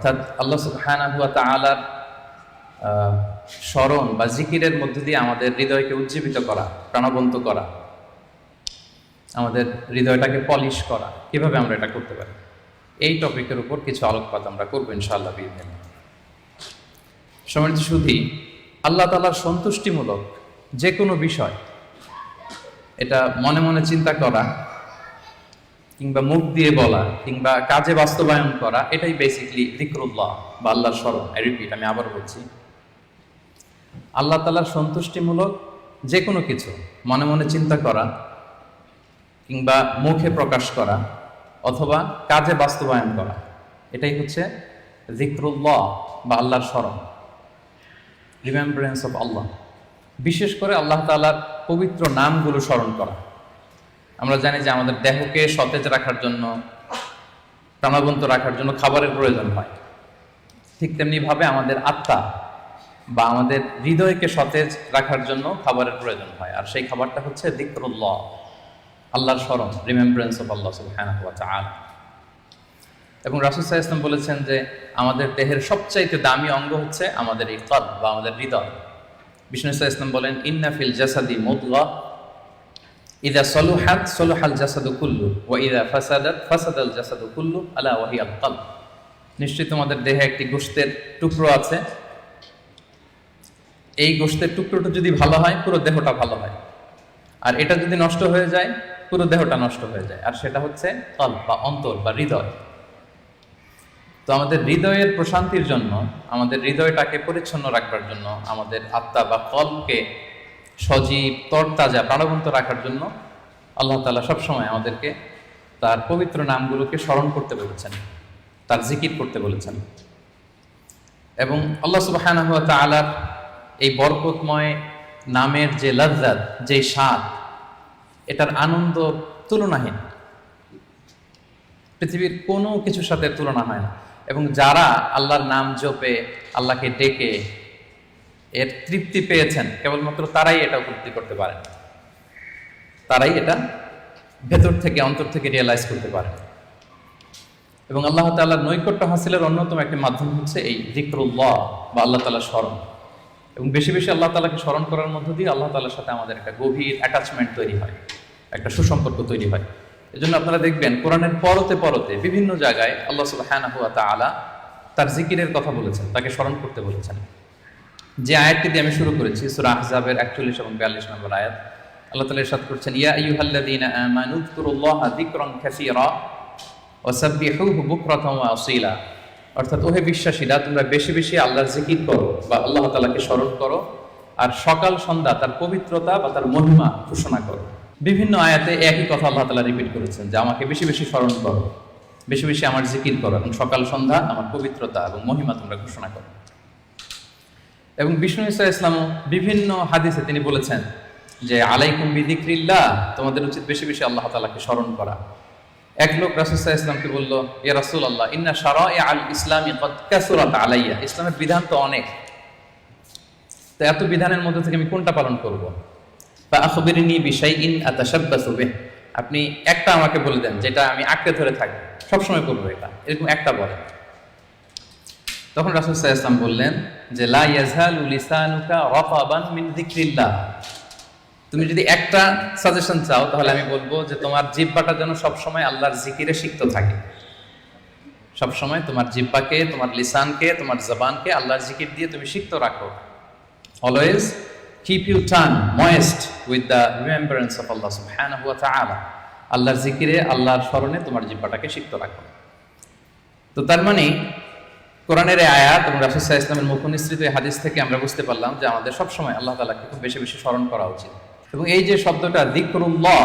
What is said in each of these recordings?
অর্থাৎ আল্লাহ সুবহানাহু ওয়া তাআলার স্মরণ বা জিকিরের মধ্য দিয়ে আমাদের হৃদয়কে উজ্জীবিত করা, প্রাণবন্ত করা, আমাদের হৃদয়টাকে পলিশ করা, কিভাবে আমরা এটা করতে পারি, এই টপিকের উপর কিছু আলোকপাত আমরা করবো ইনশাআল্লাহ বিইذنিল্লাহ। সম্মানিত সুধী, আল্লাহ তাআলার সন্তুষ্টিমূলক যে কোনো বিষয় এটা মনে মনে চিন্তা করা কিংবা মুখ দিয়ে বলা কিংবা কাজে বাস্তবায়ন করা, এটাই বেসিকলি যিকরুল্লাহ বা আল্লাহর স্মরণ। আমি আবার বলছি, আল্লাহ তাআলার সন্তুষ্টিমূলক যে কোনো কিছু মনে মনে চিন্তা করা কিংবা মুখে প্রকাশ করা অথবা কাজে বাস্তবায়ন করা, এটাই হচ্ছে যিকরুল্লাহ বা আল্লাহর স্মরণ, রিমেম্বারেন্স অফ আল্লাহ। বিশেষ করে আল্লাহ তাআলার পবিত্র নামগুলো স্মরণ করা। আমরা জানি যে আমাদের দেহকে সতেজ রাখার জন্য, প্রাণবন্ত রাখার জন্য খাবারের প্রয়োজন হয়। ঠিক তেমনিভাবে আমাদের আত্মা বা আমাদের হৃদয়কে সতেজ রাখার জন্য খাবারের প্রয়োজন হয়, আর সেই খাবারটা হচ্ছে যিকরুল্লাহ, আল্লাহর স্মরণ, রিমেম্বারেন্স অফ আল্লাহ সুবহানাহু ওয়া তাআলা। এবং রাসূল সাল্লাল্লাহু আলাইহি ওয়াসাল্লাম বলেছেন যে আমাদের দেহের সবচাইতে দামি অঙ্গ হচ্ছে আমাদের এই কলব বা আমাদের হৃদয়। বিষ্ণু সাল্লাল্লাহু আলাইহি ওয়াসাল্লাম বলেন, ইন্না ফিল জাসাদি মুদগাহ ইযা সালুহাত সালুহাল জাসাদু কুল্লু ওয়া ইযা ফাসাদাত ফাসাদাল জাসাদু কুল্লু আলা ওয়া হিয়াল কলব। নিশ্চয়ই তোমাদের দেহে একটি গোশতের টুকরো আছে, এই গোশতের টুকরোটা যদি ভালো হয় পুরো দেহটা ভালো হয়, আর এটা যদি নষ্ট হয়ে যায় পুরো দেহটা নষ্ট হয়ে যায়, আর সেটা হচ্ছে কলব বা অন্তর বা হৃদয়। তো আমাদের হৃদয়ের প্রশান্তির জন্য, আমাদের হৃদয়টাকে পরিচ্ছন্ন রাখবার জন্য, আমাদের আত্মা বা কলবকে সজীব তরতাজা প্রাণবন্ত রাখার জন্য আল্লাহ তাআলা সবসময় আমাদেরকে তার পবিত্র নামগুলোকে স্মরণ করতে বলেছেন, তার জিকির করতে বলেছেন। এবং আল্লাহ সুবহানাহু ওয়া তাআলার এই বরকতময় নামের যে লজ্জাত, যে স্বাদ, এটার আনন্দ তুলনাহীন, পৃথিবীর কোনো কিছুর সাথে তুলনা হয় না। এবং যারা আল্লাহর নাম জপে, আল্লাহকে ডেকে এর তৃপ্তি পেয়েছেন, কেবলমাত্র তারাই এটা উপলব্ধি করতে পারেন, তারাই এটা ভেতর থেকে, অন্তর থেকে রিয়েলাইজ করতে পারেন। এবং আল্লাহ তাআলার নৈকট্য হাসিলের অন্যতম একটি মাধ্যম হচ্ছে এই যিকরুল্লাহ বা আল্লাহ তাআলার স্মরণ। এবং বেশি বেশি আল্লাহ তাআলাকে স্মরণ করার মধ্য দিয়ে আল্লাহ তাআলার সাথে আমাদের একটা গভীর অ্যাটাচমেন্ট তৈরি হয়, একটা সুসম্পর্ক তৈরি হয়। এজন্য আপনারা দেখবেন কোরআনের পরতে পরতে বিভিন্ন জায়গায় আল্লাহ সুবহানাহু ওয়া তাআলা তার জিকিরের কথা বলেছেন, তাকে স্মরণ করতে বলেছেন। যে আয়াতটি দিয়ে আমি শুরু করেছি, সূরা আহজাবের 41 এবং 42 নম্বর আয়াত, আল্লাহ তাআলা ইরশাদ করছেন, ইয়া আইয়ুহাল্লাযীনা আমানু যকুরুল্লাহা যিকরান কাসীরা ওয়া সাব্বিহুহু বুকরাতান ওয়া আসীলা। অর্থাৎ ওহে বিশ্বাসীরা, তোমরা বেশি বেশি আল্লাহর জিকির করো বা আল্লাহ তাআলাকে স্মরণ করো, আর সকাল সন্ধ্যা তার পবিত্রতা বা তার মহিমা ঘোষণা করো। বিভিন্ন আয়াতে একই কথা আল্লাহ তাআলা রিপিট করেছেন যে আমাকে বেশি বেশি স্মরণ করো, বেশি বেশি আমার জিকির করো, এবং সকাল সন্ধ্যা আমার পবিত্রতা এবং মহিমা তোমরা ঘোষণা করো। এবং বিষ্ণু ঈসা ইসলামও বিভিন্ন হাদিসে তিনি বলেছেন যে আলাইকুম বিযিকরিল্লাহ, তোমাদের উচিত বেশি বেশি আল্লাহ তাআলাকে স্মরণ করা। এক লোক রাসূল সাল্লাল্লাহু আলাইহি ওয়াসাল্লামকে বলল, ইয়া রাসূলুল্লাহ, ইন্না শারাইআল ইসলামি ক্বাদ কাসুরাত আলাইয়া, ইসলামের বিধান তো অনেক, তো এত বিধানের মধ্যে থেকে আমি কোনটা পালন করব? বা আখবিরনি বিশাইইন আতাশাব্বাসু বিহি, আপনি একটা আমাকে বলে দেন যেটা আমি আঁকড়ে ধরে থাকব, সবসময় করবো এটা, এরকম একটা বলেন। তখন রাসূল সাল্লাল্লাহু আলাইহি ওয়াসাল্লাম বললেন যে লা ইয়াযহালু লিসানুকা রাতাবান মিন যিকরিল্লাহ, তুমি যদি একটা সাজেশন চাও তাহলে আমি বলবো যে তোমার জিহ্বাটা যেন সবসময় আল্লাহর জিকিরে সিক্ত থাকে। সবসময় তোমার জিহ্বাকে, তোমার লিসানকে, তোমার জবানকে আল্লাহর জিকির দিয়ে তুমি সিক্ত রাখো। Always keep your tongue moist with the remembrance of Allah subhanahu wa ta'ala, আল্লাহর জিকিরে, আল্লাহর স্মরণে তোমার জিহ্বাটাকে সিক্ত রাখো। তো তার মানে কোরআনের এই আয়াত এবং রাসূল সাল্লাল্লাহু আলাইহি ওয়াসাল্লামের মুখনিসৃত এই হাদিস থেকে আমরা বুঝতে পারলাম যে আমাদের সবসময় আল্লাহ তাআলাকে খুব বেশি বেশি স্মরণ করা উচিত। এবং এই যে শব্দটা যিকরুল্লাহ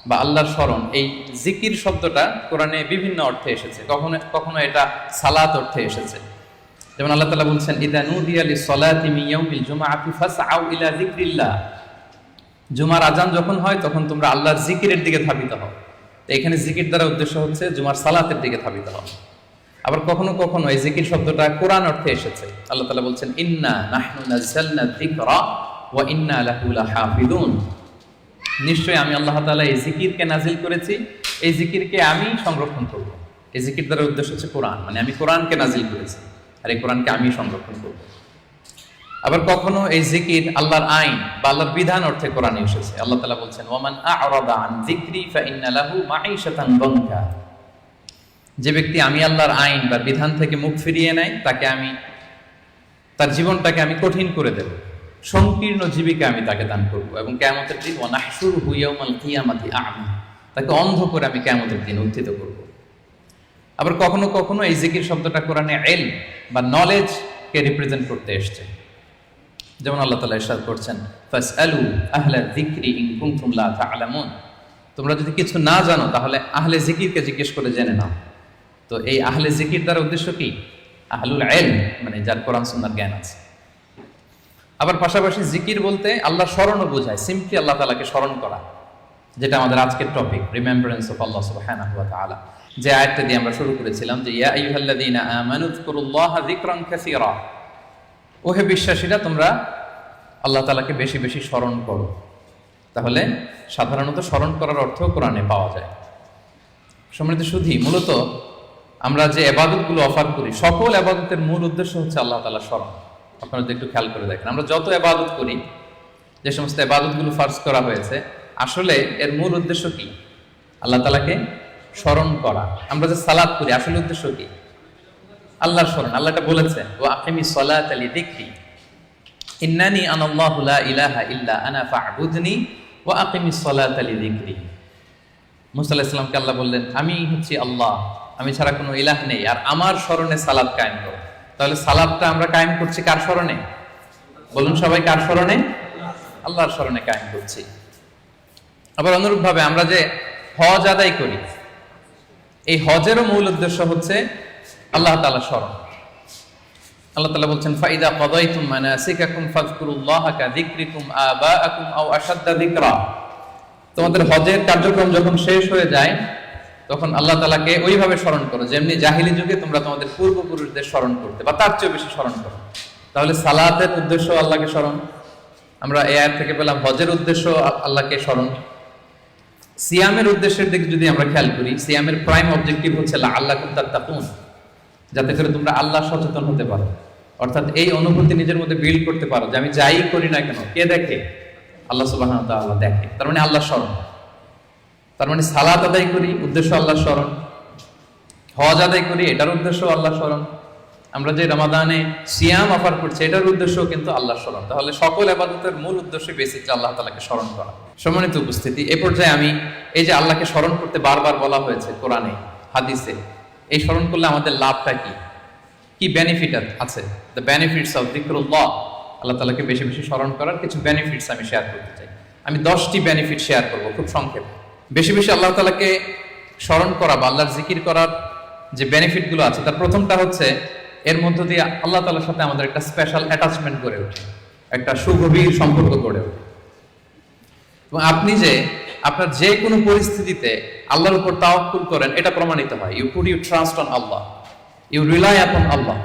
বা আল্লাহর স্মরণ, এই জিকির শব্দটা কোরআনে বিভিন্ন অর্থে এসেছে। কখনো কখনো এটা সালাত অর্থে এসেছে, যেমন আল্লাহ তাআলা বলছেন, ইযা নুদিয়া লিস-সালাতি মিন ইয়াউমিল জুমআতি ফাসআউ ইলা যিকরিল্লাহ, জুমার আজান যখন হয় তখন তোমরা আল্লাহর জিকিরের দিকে ধাবিত হও। তো এখানে জিকির দ্বারা উদ্দেশ্য হচ্ছে জুমার সালাতের দিকে ধাবিত হও। আবার কখনো কখনো এই জিকির শব্দটা কোরআন অর্থে এসেছে। আল্লাহ তাআলা বলছেন, ইন্না নাহনু নাযালনা যিকরা ওয়া ইন্না লাহু লাহাফিযুন, নিশ্চয়ই আমি আল্লাহ তাআলা এই জিকিরকে নাজিল করেছি, এই জিকিরকে আমি সংরক্ষণ করব, এই জিকির দ্বারা উদ্দেশ্য হচ্ছে কোরআন, মানে আমি কোরআনকে নাজিল করেছি আর এই কোরআনকে আমি সংরক্ষণ করব। আবার কখনো এই জিকির আল্লাহর আইন বা আল্লাহর বিধান অর্থে কোরআনে এসেছে। আল্লাহ তাআলা বলছেন, ওয়ামান আ'রাদা আন যিকরি ফাইন্না লাহু মাঈশাতান দানকা। যে ব্যক্তি আমি আল্লাহর আইন বা বিধান থেকে মুখ ফিরিয়ে নেয়, তাকে আমি তার জীবনটাকে আমি কঠিন করে দেব, সংকীর্ণ জীবিকা আমি তাকে দান করব, এবং কিয়ামতের দিন ওয়া নাহশুরুহু ইয়াওমাল কিয়ামাতি আ'মা, তাকে অন্ধ করে আমি কিয়ামতের দিন উত্থিত করব। আবার কখনো কখনো এই জিকির শব্দটা কোরআনে ইলম বা নলেজ কে রিপ্রেজেন্ট করতে এসেছে। যেমন আল্লাহ তাআলা ইরশাদ করছেন, ফাসআলু আহলা যিকরি ইন কুনতুম লা তা'লামুন। তোমরা যদি কিছু না জানো তাহলে আহলে জিকিরকে জিজ্ঞেস করে জেনে নাও। তো এই আহলে জিকির দ্বারা উদ্দেশ্য কি? আহলুল ইলম, মানে যার কোরআন সুন্নাহর জ্ঞান আছে। আবার পাশাপাশি জিকির বলতে আল্লাহর স্মরণও বোঝায়, সিম্পলি আল্লাহ তাআলাকে স্মরণ করা, যেটা আমাদের আজকের টপিক, রিমেম্বারেন্স অফ আল্লাহ সুবহানাহু ওয়া তাআলা। যে আয়াতটা দিয়ে আমরা শুরু করেছিলাম যে ইয়া আইয়ুহাল্লাযীনা আমানু যকুরুল্লাহা যিকরান কাসীরা। ওহে বিশ্বাসীরা, তোমরা আল্লাহ তাআলাকে বেশি বেশি স্মরণ করো। তাহলে সাধারণত স্মরণ করার অর্থ কোরআনে পাওয়া যায়। সম্মানিত সুধী, মূলত আমরা যে ইবাদতগুলো অফার করি, সকল ইবাদতের মূল উদ্দেশ্য হচ্ছে আল্লাহ তাআলার স্মরণ। আপনারা যদি একটু খেয়াল করে দেখেন, আমরা যত ইবাদত করি, যে সমস্ত ইবাদতগুলো ফার্জ করা হয়েছে, আসলে এর মূল উদ্দেশ্য কি? আল্লাহ তাআলাকে স্মরণ করা। আমরা যে সালাত করি, আসলে উদ্দেশ্য কি? আল্লাহর স্মরণ। আল্লাহ এটা বলেছেন, ওয়া আকিমিস সালাতা লিযিকরি ইন্নানি আনাল্লাহু লা ইলাহা ইল্লা আনা ফা'বুদনি ওয়া আকিমিস সালাতা লিযিকরি। মুসা আলাইহিস সালামকে আল্লাহ বললেন, আমি হচ্ছি আল্লাহ, আমি ছাড়া কোনো ইলাহ নেই, আর আমার স্মরণে সালাত কায়েম করো। তাহলে সালাতটা আমরা কায়েম করছি কার স্মরণে? বলুন সবাই, কার স্মরণে? আল্লাহর স্মরণে কায়েম করছি। আবার অনুরূপভাবে আমরা যে হজ আদায় করি, এই হজেরও মূল উদ্দেশ্য হচ্ছে আল্লাহ তাআলার স্মরণ। আল্লাহ তাআলা বলছেন, ফাইদা কাদাইতুম মানাসিকাকুম ফাযকুরুল্লাহা কাযিকরিকুম আবাআকুম আও আশাদ্দা যিকরা। তোমাদের হজের কার্যক্রম যখন শেষ হয়ে যায়, তখন আল্লাহ তাআলাকে ওইভাবে স্মরণ করো যেমনি জাহিলি যুগে তোমরা তোমাদের পূর্বপুরুষদের স্মরণ করতে, বা তার চেয়ে বেশি স্মরণ করো। তাহলে সালাতের উদ্দেশ্য আল্লাহকে স্মরণ, আমরা এই আয়াত থেকে পেলাম। হজের উদ্দেশ্য আল্লাহকে স্মরণ। সিয়ামের উদ্দেশ্যের দিকে যদি আমরা খেয়াল করি, সিয়ামের প্রাইম অবজেক্টিভ হচ্ছে লাআল্লাকুম তাত্তাকুন, যাতে করে তোমরা আল্লাহ সচেতন হতে পারো। অর্থাৎ এই অনুভূতি নিজের মধ্যে বিল্ড করতে পারো যে আমি যাই করি না কেন, কে দেখে? আল্লাহ সুবহানাহু ওয়া তাআলা দেখে। তার মানে আল্লাহ স্মরণ। তার মানে সালাত আদায় করি, উদ্দেশ্য আল্লাহ স্মরণ। হজ আদায় করি, এটার উদ্দেশ্য আল্লাহ স্মরণ। আমরা যে রমাদানে সিয়াম অফার করছি, এটার উদ্দেশ্য কিন্তু আল্লাহ স্মরণ। তাহলে সকল ইবাদতের মূল উদ্দেশ্য বেসিক্যালি আল্লাহ তাআলাকে স্মরণ করা। সম্মানিত উপস্থিতি, এই পর্যায়ে আমি এই যে আল্লাহকে স্মরণ করতে বারবার বলা হয়েছে কোরআনে, হাদিসে, এই স্মরণ করলে আমাদের লাভটা কি, কি বেনিফিট আছে? দ্য বেনিফিটস অফ যিকরুল্লাহ, আল্লাহ তাআলাকে বেশি বেশি স্মরণ করার কিছু বেনিফিটস আমি শেয়ার করতে চাই। আমি 10টি বেনিফিট শেয়ার করব খুব সংক্ষেপে। বেশি বেশি আল্লাহ তাআলাকে স্মরণ করা বা আল্লাহর জিকির করার যে বেনিফিটগুলো আছে, তার প্রথমটা হচ্ছে এর মধ্য দিয়ে আল্লাহ তাআলার সাথে আমাদের একটা স্পেশাল অ্যাটাচমেন্ট গড়ে ওঠে, একটা সুগভীর সম্পর্ক গড়ে ওঠে। এবং আপনি যে আপনার যে কোনো পরিস্থিতিতে আল্লাহর উপর তাওয়াক্কুল করেন, এটা প্রমাণিত হয়। You put you trust on Allah, you rely upon Allah.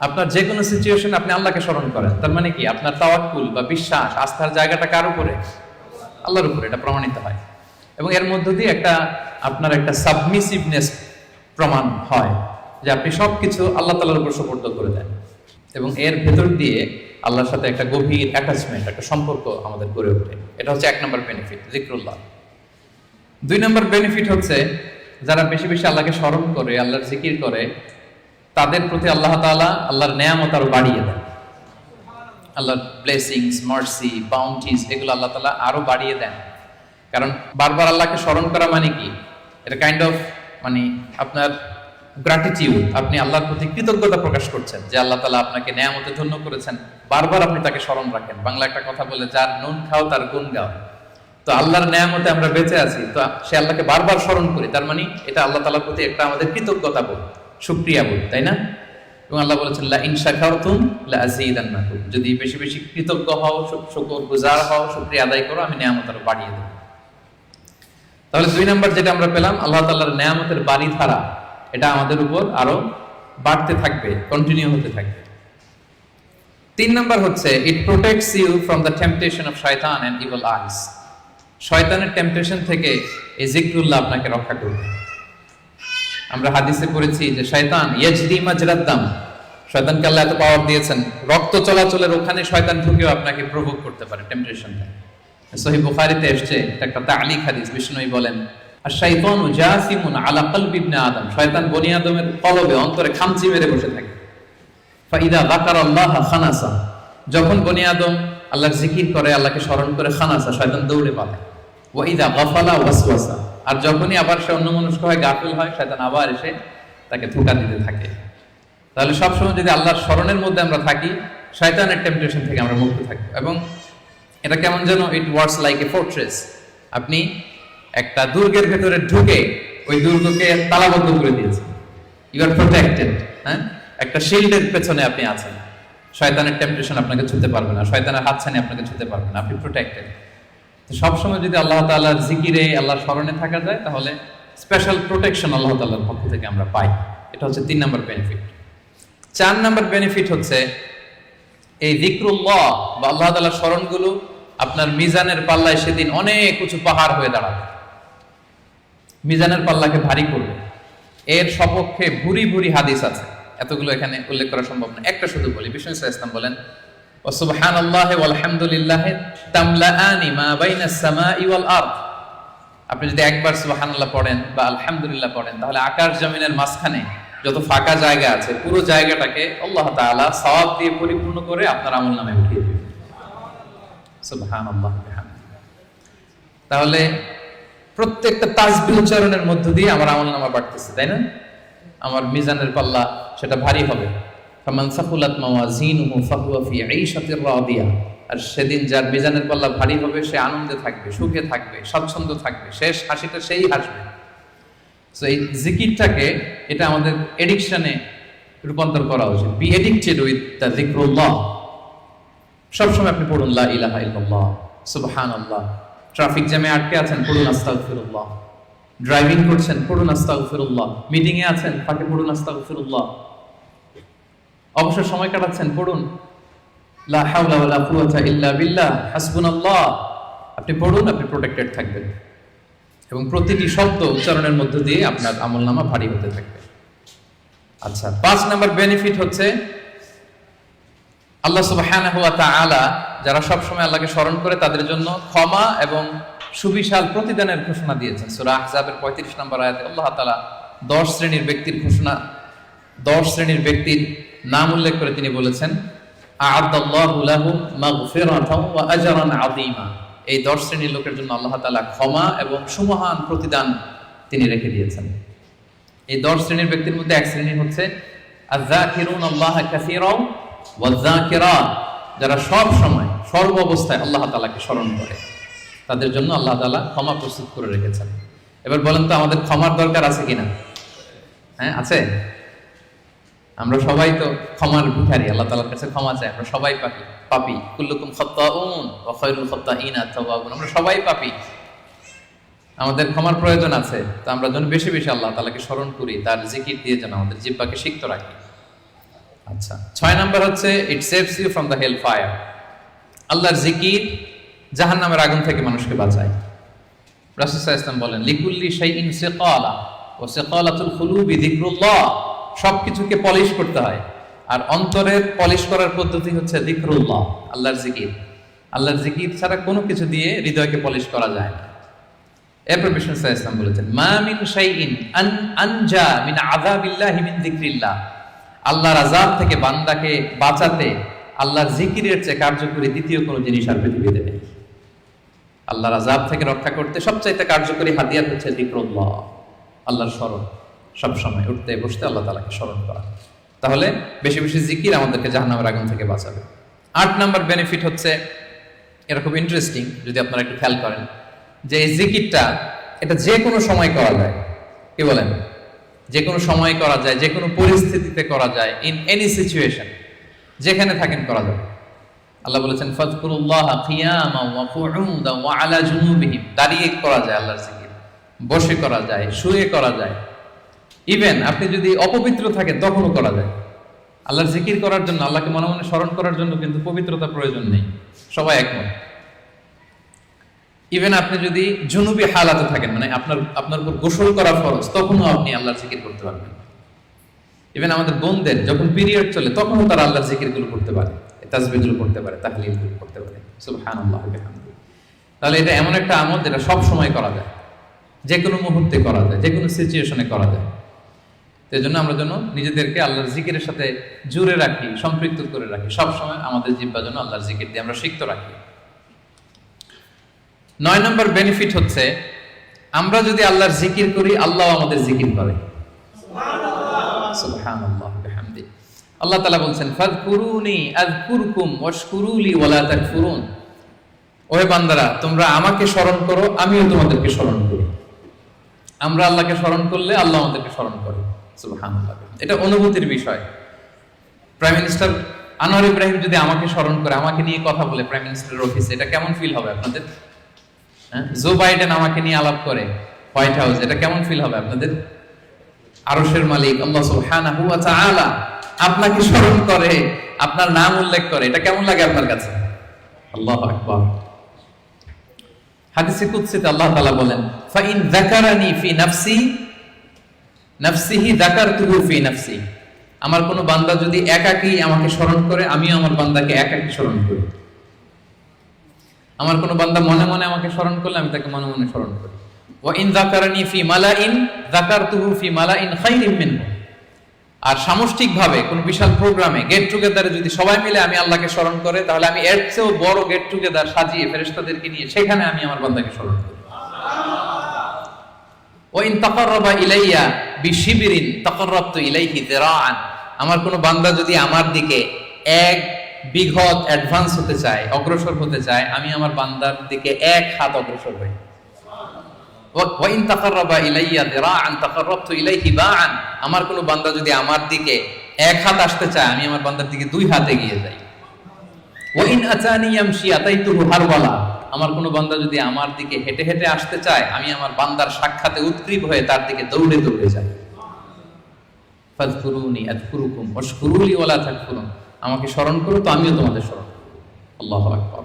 আপনার যে কোনো সিচুয়েশন আপনি আল্লাহকে স্মরণ করেন, তার মানে কি? আপনার তাওয়াক্কুল বা বিশ্বাস, আস্থার জায়গাটা কার উপরে? আল্লাহর উপরে। এটা প্রমাণিত হয়। এবং এর মধ্য দিয়ে আপনার একটা সাবমিসিভনেস প্রমাণ হয়, যে আপনি সবকিছু আল্লাহ তাআলার উপর সুপর্দ করে দেন। এবং এর ভেতর দিয়ে আল্লাহর সাথে একটা গভীর অ্যাটাচমেন্ট, একটা সম্পর্ক আমাদের গড়ে ওঠে। এটা হচ্ছে 1 নম্বর বেনিফিট, যিকরুল্লাহ। 2 নম্বর বেনিফিট হচ্ছে যারা বেশি বেশি আল্লাহকে স্মরণ করে, আল্লাহর জিকির করে, তাদের প্রতি আল্লাহ তাআলা আল্লাহর নেয়ামত আরো বাড়িয়ে দেন। আল্লাহর ব্লেসিংস, মার্সি, বাউন্টিজ, এগুলো আল্লাহ তাআলা আরো বাড়িয়ে দেন। কারণ বারবার আল্লাহকে স্মরণ করা মানে কি? এটা কাইন্ড অফ মানে আপনার গ্র্যাটিটিউড, আপনি আল্লাহর প্রতি কৃতজ্ঞতা প্রকাশ করছেন যে আল্লাহ তাআলা আপনাকে নেয়ামতে ধন্য করেছেন। বারবার আপনি তাকে স্মরণ রাখেন। বাংলা একটা কথা বলে, যার নুন খাও তার গুণ গাও। তো আল্লাহর নেয়ামতে আমরা বেঁচে আছি, তো সে আল্লাহকে বারবার স্মরণ করি, তার মানে এটা আল্লাহ তাআলার প্রতি একটা আমাদের কৃতজ্ঞতা বোধ, শুকরিয়া বোধ, তাই না? এবং আল্লাহ বলেছেন, লা ইন শাকারতুম লা আযীদান্নাকুম, যদি বেশি বেশি কৃতজ্ঞ হও, শুকরগুজার হও, শুকরিয়া আদায় করো, আমি নেয়ামত আরো বাড়িয়ে দেব। তাহলে 2 নম্বর যেটা আমরা পেলাম, আল্লাহ তাআলার নেয়ামতের বাড়িধারা এটা আমাদের উপর আরো বাড়তে থাকবে, কন্টিনিউ হতে থাকবে। 3 নম্বর হচ্ছে, it protects you from the temptation of শয়তান এন্ড ইভিল আইস। শয়তানের টেম্পটেশন থেকে এই যিকরুল্লাহ আপনাকে রক্ষা করবে। আমরা হাদিসে পড়েছি যে শয়তান ইয়াজরি মাজরাদ দাম, শয়তানকে আল্লাহ এত পাওয়ার দিয়েছেন, রক্ত চলাচলের ওখানে শয়তান ঢুকেও আপনাকে প্রভোগ করতে পারে, টেম্পটেশন দেয়। সহিহ বুখারীতে এসেছে একটা তা'লিক হাদিস, বিষ্ণুই বলেন আশ-শাইতানু জাসিমুন আলা কলবি ইবনে আদম, শয়তান বনি আদমের কলবে অন্তরে খামচি মেরে বসে থাকে। ফাইদা যাকারাল্লাহ খানাসা, যখন বনি আদম আল্লাহর জিকির করে, আল্লাহকে স্মরণ করে, খানাসা শয়তান দৌড়ে পালায়। ওয়া ইযা গাফালা ওয়াসওয়াসা, আর যখনই আবার সে অন্যমনস্ক হয়, গাফিল হয়, শয়তান আবার এসে তাকে ধোঁকা দিতে থাকে। তাহলে সবসময় যদি আল্লাহর স্মরণের মধ্যে আমরা থাকি, শয়তানের টেম্পটেশন থেকে আমরা মুক্ত থাকবো। এবং এটা কেমন যেন it works like a fortress. আপনি একটা দুর্গের ভেতরে ঢুকে ওই দুর্গকে তালাবদ্ধ করে দিয়েছেন, ইউ আর প্রোটেক্টেড। হ্যাঁ, একটা শিল্ডের পেছনে আপনি আছেন, শয়তানের টেম্পটেশন আপনাকে ছুঁতে পারবে না, শয়তানের হাতছানি আপনাকে ছুঁতে পারবে না, আপনি প্রোটেক্টেড। তো সবসময় যদি আল্লাহ তাআলার জিকিরে, আল্লাহর স্মরণে থাকা যায়, তাহলে স্পেশাল প্রোটেকশন আল্লাহ তাআলার পক্ষ থেকে আমরা পাই। এটা হচ্ছে 3 নম্বর বেনিফিট। 4 নম্বর বেনিফিট হচ্ছে এই যিকরুল্লাহ বা আল্লাহ তাআলার স্মরণগুলো আপনার মিজানের পাল্লায় সেদিন অনেক উঁচু পাহাড় হয়ে দাঁড়াবে, মিজানের পাল্লাকে ভারী করবে। এর সপক্ষে ভুরি ভুরি হাদিস আছে, এতগুলো এখানে উল্লেখ করা সম্ভব না, একটা শুধু বলি। বিষ্ণু ইসলাম বলেন ওয়া সুবহানাল্লাহি ওয়াল হামদুলিল্লাহি তামলাআনি মা বাইনাস সামাই ওয়াল আরদ। আপনি যদি একবার সুবহানাল্লাহ পড়েন বা আলহামদুলিল্লাহ পড়েন, তাহলে আকাশ জমিনের মাঝখানে যত ফাঁকা জায়গা আছে পুরো জায়গাটাকে আল্লাহ তাআলা সওয়াব দিয়ে পরিপূর্ণ করে আপনার আমলনামে উঠিয়ে দিবেন। সুবহানাল্লাহ বিহামদিহি। তাহলে প্রত্যেকটা তাসবিহ উচ্চারণের মধ্য দিয়ে আমার আমলনামা বাড়তেছে, তাই না? আমার মিজানের পাল্লা সেটা ভারী হবে। ফামান সাকুলাত মাওয়াজিনুহু ফাহুয়া ফি ঈশাতির রাদিয়া। আর সেদিন যার মিজানের পাল্লা ভারী হবে, সে আনন্দে থাকবে, সুখে থাকবে, স্বচ্ছন্দ থাকবে, শেষ হাসিটা সেই হাসবে। সো এই জিকিরটাকে, এটা আমাদের এডিকশনে রূপান্তর করা উচিত। বি এডিক্টেড উইথ দ্য যিকরুল্লাহ। সবসময় আপনি পড়ুন লা ইলাহা ইল্লাল্লাহ, সুবহানাল্লাহ। ট্রাফিক জ্যামে আটকে আছেন, পড়ুন আস্তাগফিরুল্লাহ। ড্রাইভিং করছেন, পড়ুন আস্তাগফিরুল্লাহ। মিটিং এ আছেন, ফাঁকে পড়ুন আস্তাগফিরুল্লাহ। অবসর সময় কাটাচ্ছেন, পড়ুন লা হাওলা ওয়ালা কুওয়াতা ইল্লা বিল্লাহ, হাসবুনাল্লাহ। আপনি পড়ুন, আপনি প্রোটেক্টেড থাকবেন এবং প্রতিটি শব্দ উচ্চারণের মধ্য দিয়ে আপনার আমলনামা ভারী হতে থাকবে। আচ্ছা, 5 নম্বর বেনিফিট হচ্ছে আল্লাহ সুবহানাহু ওয়া তাআলা যারা সব সময় আল্লাহকে স্মরণ করে, তাদের জন্য ক্ষমা এবং সুবিশাল প্রতিদানের ঘোষণা দিয়েছেন। সূরা আহজাবের 35 নম্বর আয়াতে আল্লাহ তাআলা 10 শ্রেণীর ব্যক্তির ঘোষণা, 10 শ্রেণীর ব্যক্তির নাম উল্লেখ করে তিনি বলেছেন আ'আদাল্লাহু লাহুম মাগফিরাতাও ওয়া আজরান আযীমা। এই 10 শ্রেণীর লোকের জন্য আল্লাহ তাআলা ক্ষমা এবং সুমহান প্রতিদান তিনি রেখে দিয়েছেন। এই 10 শ্রেণীর ব্যক্তির মধ্যে এক শ্রেণী হচ্ছে আয-যাকিরুনাল্লাহা কাসীরাও ওয়ায-যাকিরাত, যারা সব সময় সর্ব অবস্থায় আল্লাহ তাআলাকে স্মরণ করে, তাদের জন্য আল্লাহ তাআলা ক্ষমা প্রস্তুত করে রেখেছেন। এবার বলেন তো, আমাদের ক্ষমার দরকার আছে কিনা? হ্যাঁ, আছে। আমরা সবাই তো ক্ষমার ভিখারি, আল্লাহ তাআলার কাছে ক্ষমা চাই। আমরা সবাই পাপী। কুল্লুকুম খাত্তাউন ওয়া খায়রুল খাত্তাইনা আত-তাওয়াবুন। আমরা সবাই পাপী, আমাদের ক্ষমার প্রয়োজন আছে। তো আমরা যেন বেশি বেশি আল্লাহ তাআলাকে স্মরণ করি, তার জিকির দিয়ে যেন আমাদের জিহ্বাকে সিক্ত রাখি। আচ্ছা, 6 নাম্বার হচ্ছে it saves you from the hell fire. আল্লাহর জিকির জাহান্নামের আগুন থেকে মানুষকে বাঁচায়। রাসূল সাল্লাল্লাহু আলাইহি ওয়াসাল্লাম বলেন লিকুল্লি শাইইন সিকালা ওয়া সিকালাতুল কুলুবি যিকরুল্লাহ। সবকিছুকে পলিশ করতে হয়, আর অন্তরের পলিশ করার পদ্ধতি হচ্ছে যিকরুল্লাহ, আল্লাহর জিকির। আল্লাহর জিকির ছাড়া কোনো কিছু দিয়ে হৃদয়কে পলিশ করা যায় না। এরপর বিষ্ণু সাল্লাল্লাহু আলাইহি ওয়াসাল্লাম বলেছেন মা মিন শাইইন আনজা মিন আযাবিল্লাহি মিন যিকরিল্লাহ। আল্লাহর আযাব থেকে বান্দাকে বাঁচাতে আল্লাহর জিকিরের চেয়ে কার্যকরী দ্বিতীয় কোনো জিনিস আর পৃথিবীতে নেই। আল্লাহর আযাব থেকে রক্ষা করতে সবচাইতে কার্যকরী হাতিয়ার হচ্ছে যিকরুল্লাহ, আল্লাহর স্মরণ। সব সময় উঠতে বসতে আল্লাহ তাআলাকে স্মরণ করা। তাহলে বেশি বেশি জিকির আমাদেরকে জাহান্নামের আগুন থেকে বাঁচাবে। 8 নাম্বার বেনিফিট হচ্ছে, এটা খুব ইন্টারেস্টিং যদি আপনারা একটু খেয়াল করেন, যে এই জিকিরটা এটা যে কোনো সময় করা যায়। কি বলেন? যে কোনো সময় করা যায়, যে কোনো পরিস্থিতিতে করা যায়, ইন এনি সিচুয়েশন, যেখানে থাকেন করা যায়। আল্লাহ বলেছেন ফাযকুরুল্লাহা কিয়ামান ওয়া কুউদান ওয়া আলা জুনুবিহিম। দাঁড়িয়ে করা যায় আল্লাহর জিকির, বসে করা যায়, শুয়ে করা যায়, ইভেন আপনি যদি অপবিত্র থাকেন তখনও করা যায়। আল্লাহর জিকির করার জন্য, আল্লাহকে মনে মনে স্মরণ করার জন্য কিন্তু পবিত্রতা প্রয়োজন নেই। সবাই একমত। ইভেন আপনি যদি জুনুবি হালাতে থাকেন, মানে আপনার উপর গোসল করা ফরজ, তখনও আপনি আল্লাহর জিকির করতে পারবেন। ইভেন আমাদের বোনদের যখন পিরিয়ড চলে তখনও তারা আল্লাহর জিকিরগুলো করতে পারে, তাসবিহগুলো করতে পারে, তাহলিলগুলো করতে পারে। সুবহানাল্লাহ ওয়া বিহামদিহি। তাহলে এটা এমন একটা আমল যেটা সব সময় করা যায়, যে কোনো মুহূর্তে করা যায়, যে কোনো সিচুয়েশনে করা যায়। এই জন্য আমরা যেন নিজেদেরকে আল্লাহর জিকিরের সাথে জুড়ে রাখি, সম্পৃক্ত করে রাখি, সবসময় আমাদের জিহ্বা যেন আল্লাহর জিকির দিয়ে আমরা সিক্ত রাখি। 9 নম্বর বেনিফিট হচ্ছে, আমরা যদি আল্লাহর জিকির করি আল্লাহ আমাদের জিকির করে। সুবহানাল্লাহ ওয়া বিহামদিহি। আল্লাহ তাআলা বলছেন, ফাযকুরুনি আযকুরকুম ওয়াশকুরুলি ওয়ালা তাকফুরুন। ওহে বান্দারা, তোমরা আমাকে স্মরণ করো, আমিও তোমাদেরকে স্মরণ করি। আমরা আল্লাহকে স্মরণ করলে আল্লাহ আমাদেরকে স্মরণ করে। সুবহানাল্লাহ। এটা অনুভূতির বিষয়। প্রাইম মিনিস্টার আনোয়ার ইব্রাহিম যদি আমাকে স্মরণ করে, আমাকে নিয়ে কথা বলে প্রাইম মিনিস্টারের অফিসে, এটা কেমন ফিল হবে আপনাদের? জো বাইডেন আমাকে নিয়ে আলাপ করে হোয়াইট হাউস, এটা কেমন ফিল হবে আপনাদের? আরশের মালিক আল্লাহ সুবহানাহু ওয়া তাআলা আপনাকে স্মরণ করে, আপনার নাম উল্লেখ করে, এটা কেমন লাগে আপনার কাছে? আল্লাহু আকবার। হাদিসে কুদসিতে আল্লাহ তাআলা বলেন, ফাইন যাকারানি ফি নাফসি নাফসিহি যাকারতুহু ফি নাফসি। আমার কোন বান্দা যদি একাকী আমাকে স্মরণ করে, আমিও আমার বান্দাকে একাকী স্মরণ করি। আমার কোন বান্দা মনে মনে আমাকে স্মরণ করলে আমি তাকে মনে মনে স্মরণ করি। ওয়া ইন যাকারানি ফি মালাইন যাকারতুহু ফি মালাইন খায়রিম মিনহু। আর সামষ্টিকভাবে কোন বিশাল প্রোগ্রামে, গেট টুগেদারে যদি সবাই মিলে আমি আল্লাহকে স্মরণ করে, তাহলে আমি এর চেয়েও বড় গেট টুগেদার সাজিয়ে ফেরেশতাদেরকে নিয়ে সেখানে আমি আমার বান্দাকে স্মরণ করি। ওয়া ইন তাকাররাবা ইলাইয়া বিশিবরিন তাকাররাবতু ইলাইহি যিরাআন। আমার কোন বান্দা যদি আমার দিকে এক বিঘত অ্যাডভান্স হতে চায়, অগ্রসর হতে চায়, আমি আমার বান্দার দিকে এক হাত অগ্রসর হই। ওয়া ইন তাকাররাবা ইলাইয়া যিরাআন তাকাররাবতু ইলাইহি বাআন। আমার কোন বান্দা যদি আমার দিকে এক হাত আসতে চায়, আমি আমার বান্দার দিকে দুই হাত এগিয়ে যাই। ওয়া ইন আতানি ইয়ামশি আতাইতুহু হারওয়ালা। আমার কোন বান্দা যদি আমার দিকে হেঁটে হেঁটে আসতে চায়, আমি আমার বান্দার সাক্ষাতে উদ্গ্রীব হয়ে তার দিকে দৌড়ে দৌড়ে যাই। ফাযকুরুনি আযকুরুকুম ওয়াশকুরুলি ওয়ালা তাকফুরুন। আমাকে স্মরণ করো তো আমিও তোমাদের স্মরণ করব। আল্লাহু আকবার।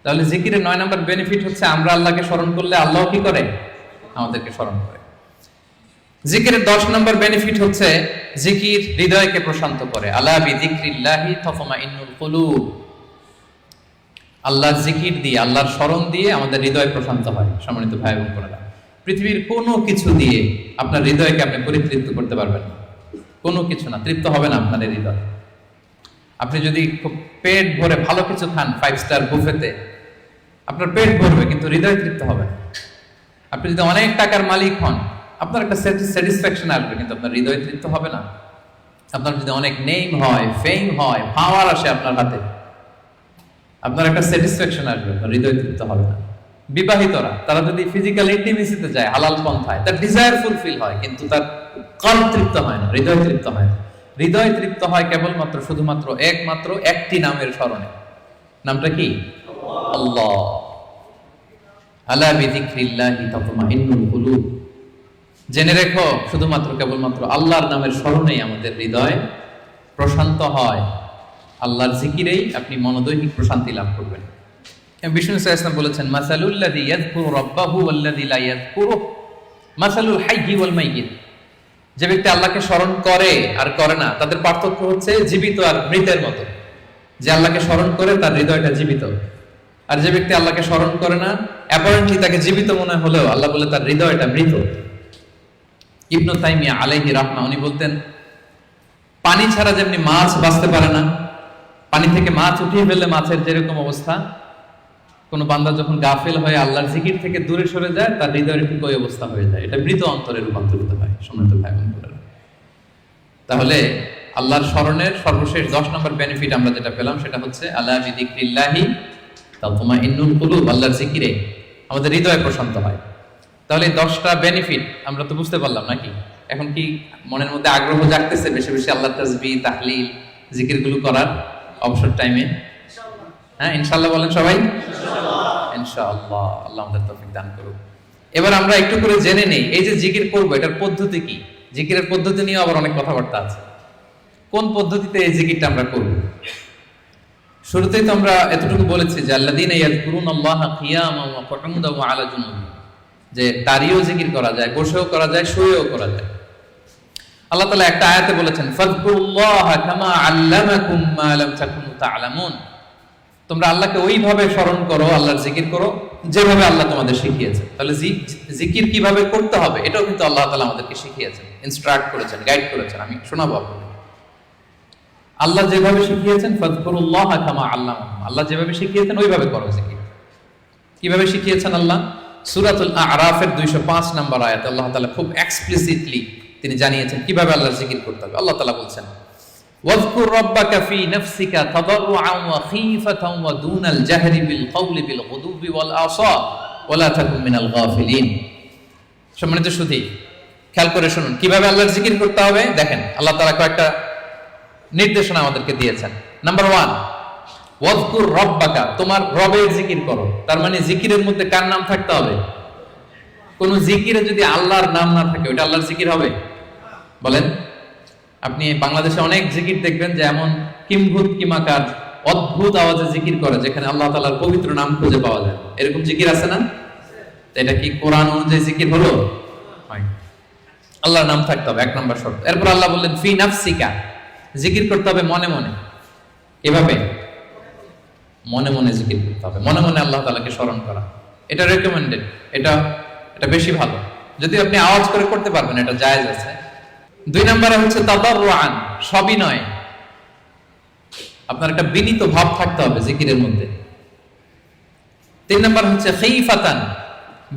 তাহলে জিকিরের 9 নম্বর বেনিফিট হচ্ছে, আমরা আল্লাহকে স্মরণ করলে আল্লাহ কি করে? আমাদেরকে স্মরণ করে। জিকিরের 10 নম্বর বেনিফিট হচ্ছে, জিকির হৃদয়কে প্রশান্ত করে। আলা বিযিকরিল্লাহি তাতমাইন্নুল কুলুব। আল্লাহর জিকির দিয়ে, আল্লাহর স্মরণ দিয়ে আমাদের হৃদয় প্রশান্ত হয়। সম্মানিত ভাই এবং বোনেরা, পৃথিবীর কোনো কিছু দিয়ে আপনার হৃদয়কে আপনি পরিতৃপ্ত করতে পারবেন না। কোনো কিছু না, তৃপ্ত হবে না আপনার হৃদয়। আপনি যদি খুব পেট ভরে ভালো কিছু খান 5 স্টার বুফেতে, আপনার পেট ভরবে কিন্তু হৃদয় তৃপ্ত হবে না। আপনি যদি অনেক টাকার মালিক হন, আপনার একটা স্যাটিসফ্যাকশন আসবে কিন্তু আপনার হৃদয় তৃপ্ত হবে না। আপনার যদি অনেক নেম হয়, ফেম হয়, পাওয়ার আসে আপনার হাতে, আপনার একটা স্যাটিসফ্যাকশন আসবে, আপনার হৃদয় তৃপ্ত হবে না। বিবাহিতরা তারা যদি ফিজিক্যাল ইন্টিমেসিতে যায় হালাল পন্থায়, তার ডিজায়ার ফুলফিল হয় কিন্তু তার কল্প তৃপ্ত হয় না, হৃদয় তৃপ্ত হয় না। হৃদয় তৃপ্ত হয় কেবলমাত্র শুধুমাত্র একমাত্র একটি নামের স্মরণে। নামটা কি? আল্লাহ। আলা বিযিকরিল্লাহি তাতমাইন্নুল কুলুব। জেনে রেখো, শুধুমাত্র কেবলমাত্র আল্লাহর নামের স্মরণেই আমাদের হৃদয় প্রশান্ত হয়। আল্লাহর জিকিরেই আপনি মনোদৈহিক প্রশান্তি লাভ করবেন। বিষ্ণু সাল্লাল্লাহু আলাইহি ওয়াসাল্লাম বলেছেন, মাসালুল্লাযী ইয়াযকুরু রাব্বাহু ওয়াল্লাযী লা ইয়াযকুরুহু মাসালুল হাইয়্যি ওয়াল মাইয়্যিত। যে ব্যক্তি আল্লাহকে স্মরণ করে আর করে না, তাদের পার্থক্য হচ্ছে জীবিত আর মৃতের মতো। যে আল্লাহকে স্মরণ করে তার হৃদয়টা জীবিত, আর যে ব্যক্তি আল্লাহকে স্মরণ করে না, অ্যাপারেন্টলি তাকে জীবিত মনে হলেও আল্লাহ বলে তার হৃদয়টা মৃত। ইবনু তাইমিয়া আলাইহি রাহমা উনি বলতেন, পানি ছাড়া যেমনি মাছ বাঁচতে পারে না, পানি থেকে মাছ উঠিয়ে ফেললে মাছের যেরকম অবস্থা, কোন বান্দা যখন গাফেল হয়ে আল্লাহর জিকির থেকে দূরে সরে যায়, তার হৃদয়ের ঠিক ওই অবস্থা হয়ে যায়। এটা মৃত অন্তরে রূপান্তরিত হয়। সম্মানিত ভাই বোনেরা, তাহলে আল্লাহর স্মরণের সর্বশেষ 10 নম্বর বেনিফিট আমরা যেটা পেলাম সেটা হচ্ছে, আলা বিযিকরিল্লাহি তাতমাইন্নুল কুলুব। আল্লাহর জিকিরে আমাদের হৃদয় প্রশান্ত হয়। তাহলে 10টা বেনিফিট আমরা তো বুঝতে পারলাম নাকি? এখন কি মনের মধ্যে আগ্রহ জাগতেছে বেশি বেশি আল্লাহর তাসবিহ, তাহলিল, জিকিরগুলো করার অবসর টাইমে? হ্যাঁ, ইনশাআল্লাহ বলেন সবাই। ইনশাআল্লাহ, আল্লাহ আমাদের তৌফিক দান করুন। এবার আমরা একটু করে জেনে নেই, এই যে জিকির করব এটার পদ্ধতি কি। জিকিরের পদ্ধতি নিয়ে আবার অনেক কথাবার্তা আছে। কোন পদ্ধতিতে এই জিকিরটা আমরা করব? শুরুতেই তো আমরা এতটুকু বলেছি যে আল্লাযীনা ইয়াযকুরুনাল্লাহা কিয়ামান ওয়া কুউদান ওয়া আলা জুনুবিহিম, যে দাঁড়িয়েও জিকির করা যায়, বসেও করা যায়, শুয়েও করা যায়। আল্লাহ তাআলা একটা আয়াতে বলেছেন ফাযকুরুল্লাহা কামা আল্লামাকুম মা লাম তাকুনু তা'লামুন, তোমরা আল্লাহকে ওইভাবে স্মরণ করো, আল্লাহর জিকির করো যেভাবে আল্লাহ তোমাদের শিখিয়েছে। তাহলে জিকির কিভাবে করতে হবে এটাও কিন্তু আল্লাহ তাআলা আমাদেরকে শিখিয়েছেন, ইনস্ট্রাক্ট করেছেন, গাইড করেছেন। আমি শোনাবো আপনাদের। আল্লাহ যেভাবে শিখিয়েছেন ফাযকুরুল্লাহা কামা আল্লামাকুম, আল্লাহ যেভাবে শিখিয়েছেন ওইভাবে করো জিকির। কিভাবে শিখিয়েছেন আল্লাহ? সূরাতুল আ'রাফের 205 নম্বর আয়াতে আল্লাহ তাআলা খুব এক্সপ্লিসিটলি তিনি জানিয়েছেন কিভাবে আল্লাহর জিকির করতে হবে। আল্লাহ তাআলা বলছেন ওয়াযকুর রাব্বাকা ফি নাফসিকা তাদাররুআন ওয়া খীফাতান ওয়া দুনাল জাহরি বিল কওলি বিল গুদুবি ওয়াল আসাল ওয়া লা তাকুন মিনাল গাফিলিন। সম্মানিত সুধী, খেয়াল করে শুনুন কিভাবে আল্লাহর জিকির করতে হবে। দেখেন আল্লাহ তাআলা কয়েকটা নির্দেশনা আমাদেরকে দিয়েছেন। নাম্বার 1, ওয়াযকুর রাব্বাকা, তোমার রবের জিকির করো। তার মানে জিকিরের মধ্যে কার নাম থাকতে হবে? কোন জিকিরে যদি আল্লাহর নাম না থাকে ওটা আল্লাহর জিকির হবে? বলেন। আপনি বাংলাদেশে অনেক জিকির দেখবেন যে এমন কিম্ভূত কিমাকার অদ্ভুত আওয়াজে জিকির করে যেখানে আল্লাহ তাআলার পবিত্র নাম খুঁজে পাওয়া যায়। এরকম জিকির আছে না? এটা কি কোরআন অনুযায়ী জিকির হলো? হয়। আল্লাহর নাম থাকতে হবে, 1 নম্বর শর্ত। এরপর আল্লাহ বললেন ফি নাফসিকা, জিকির করতে হবে মনে মনে। এভাবে মনে মনে জিকির করতে হবে, মনে মনে আল্লাহ তাআলাকে স্মরণ করা। এটা রেকমেন্ডেড, এটা বেশি ভালো। যদি আপনি আওয়াজ করে করতে পারবেন এটা জায়েজ আছে। 2 নম্বরে হচ্ছে তাদাররুআন, সবিনয়। আপনার একটা বিনীত ভাব থাকতে হবে জিকিরের মধ্যে। 3 নম্বর হচ্ছে খীফাতান,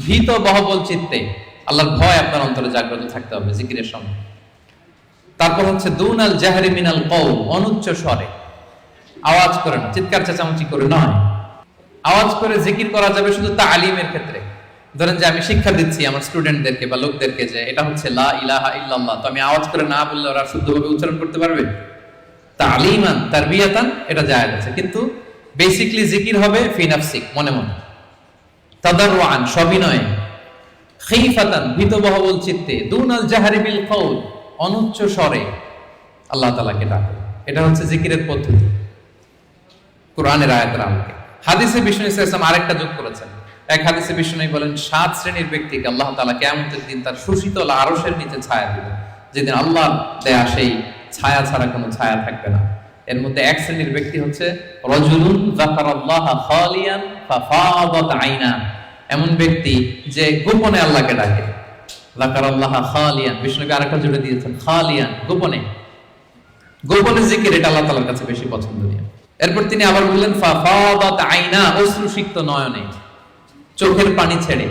ভীত বহবল চিত্তে, আল্লাহর ভয় আপনার অন্তরে জাগ্রত থাকতে হবে জিকিরের সময়। তারপর হচ্ছে দুনাল জাহরি মিনাল কওল, অনুচ্চ স্বরে, আওয়াজ করে না, চিৎকার চেঁচামেচি করে নয়। আওয়াজ করে জিকির করা যাবে শুধু তালিমের ক্ষেত্রে। ধরেন যে আমি শিক্ষা দিচ্ছি আমার স্টুডেন্টদেরকে বা লোকদেরকে যে এটা হচ্ছে লা ইলাহা ইল্লাল্লাহ, তো আমি আওয়াজ করে না বললে ওরা শুদ্ধভাবে উচ্চারণ করতে পারবে? তালিমান তারবিয়াতান এটা জায়েজ আছে, কিন্তু বেসিক্যালি জিকির হবে ফি নাফসিক, মনে মনে। তাদাররুআন, সবিনয়ে। খীফাতান, ভীত বহবল চিত্তে। দুনাল জাহরি বিল কওল, অনুচ্চ স্বরে আল্লাহ তাআলাকে ডাকো। এটা হচ্ছে জিকিরের পদ্ধতি কোরআনের আয়াতের আলোকে। হাদিসে বিষ্ণু ইসলাম আরেকটা যোগ করেছেন। এক হাদিসে বিষ্ণু বলেন 7 শ্রেণীর ব্যক্তিকে আল্লাহ তাআলা কিয়ামতের দিন তার সুশীতল আরশের নিচে ছায়া দিবেন, যেদিন আল্লাহর দেয়া সেই ছায়া ছাড়া কোনো ছায়া থাকবে না। এর মধ্যে 1 শ্রেণীর ব্যক্তি হচ্ছে রাজুলুন যাকারাল্লাহা খালিয়ান ফাফাদাত আইনা, এমন ব্যক্তি যে গোপনে আল্লাহকে ডাকে। যাকারাল্লাহা খালিয়ান, বিষ্ণুকে আরেকটা জুড়ে দিয়েছেন খালিয়ান, গোপনে। গোপনে জিকির এটা আল্লাহ তাআলার কাছে বেশি পছন্দনীয়। এরপর তিনি আবার বললেন ফাফাদাত আইনা, অশ্রুসিক্ত নয়নে, চোখের পানি ছেড়ে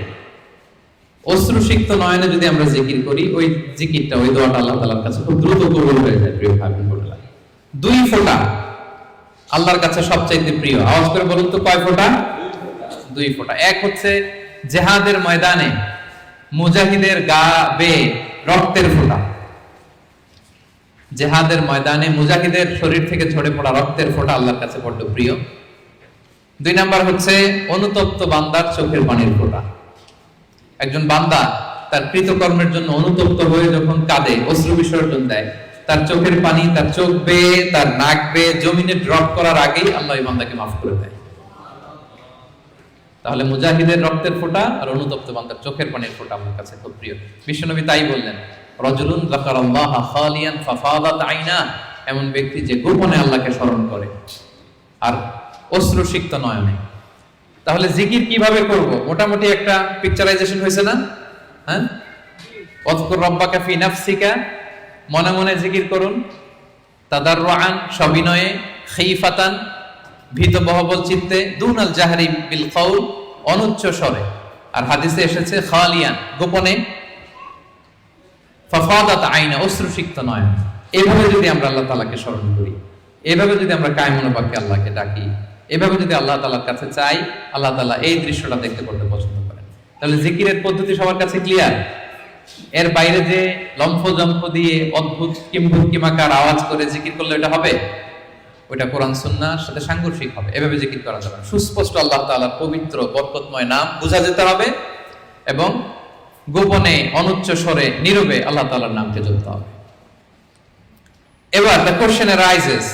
অশ্রুসিক্ত নয়নে যদি আমরা জিকির করি, ওই জিকিরটা, ওই দোয়াটা আল্লাহ তাআলার কাছে খুব দ্রুত কবুল হয়ে যায়। প্রিয় ভাই বোনেরা, 2 ফোঁটা আল্লাহর কাছে সবচাইতে প্রিয়। আওয়াজ করে বলুন তো কয় ফোঁটা? 2 ফোঁটা। এক হচ্ছে জিহাদের ময়দানে মুজাহিদের গা বেয়ে রক্তের ফোঁটা। জিহাদের ময়দানে মুজাহিদের শরীর থেকে ঝরে পড়া রক্তের ফোঁটা আল্লাহর কাছে বড় প্রিয়। 2 নাম্বার হচ্ছে অনুতপ্ত বান্দার চোখের পানির ফোঁটা। একজন বান্দা তার কৃতকর্মের জন্য অনুতপ্ত হয়ে যখন কাঁদে, অশ্রু বিসর্জন দেয়, তার চোখের পানি তার চোখ বেয়ে, তার নাক বেয়ে জমিনে ড্রপ করার আগেই আল্লাহ এই বান্দাকে মাফ করে দেয়। তাহলে মুজাহিদের রক্তের ফোঁটা আর অনুতপ্ত বান্দার চোখের পানির ফোঁটা আমার কাছে খুব প্রিয়। বিশ্বনবী তাই বললেন, রাজুলুন যাকারাল্লাহা খালিয়ান ফাফাদাত আইনা, এমন ব্যক্তি যে গোপনে আল্লাহকে স্মরণ করে আর অশ্রুসিক্ত নয়নে। তাহলে জিকির কিভাবে করব? মোটামুটি একটা পিকচারাইজেশন হয়েছে না? হ্যাঁ, ওয়াযকুর রাব্বাকা ফি নাফসিকা, মনে মনে জিকির করুন। তাদাররুআন, সবিনয়ে। খীফাতান, ভীত বহবল চিত্তে। দুনাল জাহরি বিল কওল, অনুচ্চ স্বরে। আর হাদিসে এসেছে খালিয়ান, গোপনে। ফাফাদাত আইনা, অশ্রুসিক্ত নয়ন। এভাবে যদি আমরা আল্লাহ তাআলাকে স্মরণ করি, এভাবে যদি আমরা কায়মনোবাক্যে আল্লাহকে ডাকি, এভাবে যদি আল্লাহ তাআলার কাছে চাই, আল্লাহ তাআলা এই দৃশ্যটা দেখতে করতে পছন্দ করেন। তাহলে জিকিরের পদ্ধতি সবার কাছে ক্লিয়ার? এর বাইরে যে লম্ফ জম্ফ দিয়ে অদ্ভুত কিম্ভূত কিমাকার আওয়াজ করে জিকির করলে এটা হবে? ওইটা কোরআন সুন্নাহর সাথে সাংঘর্ষিক হবে। এভাবে জিকির করা যাবে না। সুস্পষ্ট আল্লাহ তাআলার পবিত্র বরকতময় নাম বোঝা যেতে হবে এবং গোপনে, অনুচ্চ স্বরে, নীরবে আল্লাহ তাআলার নামকে জপতে হবে। এবার দ্য কোশ্চেন অ্যারাইজেস,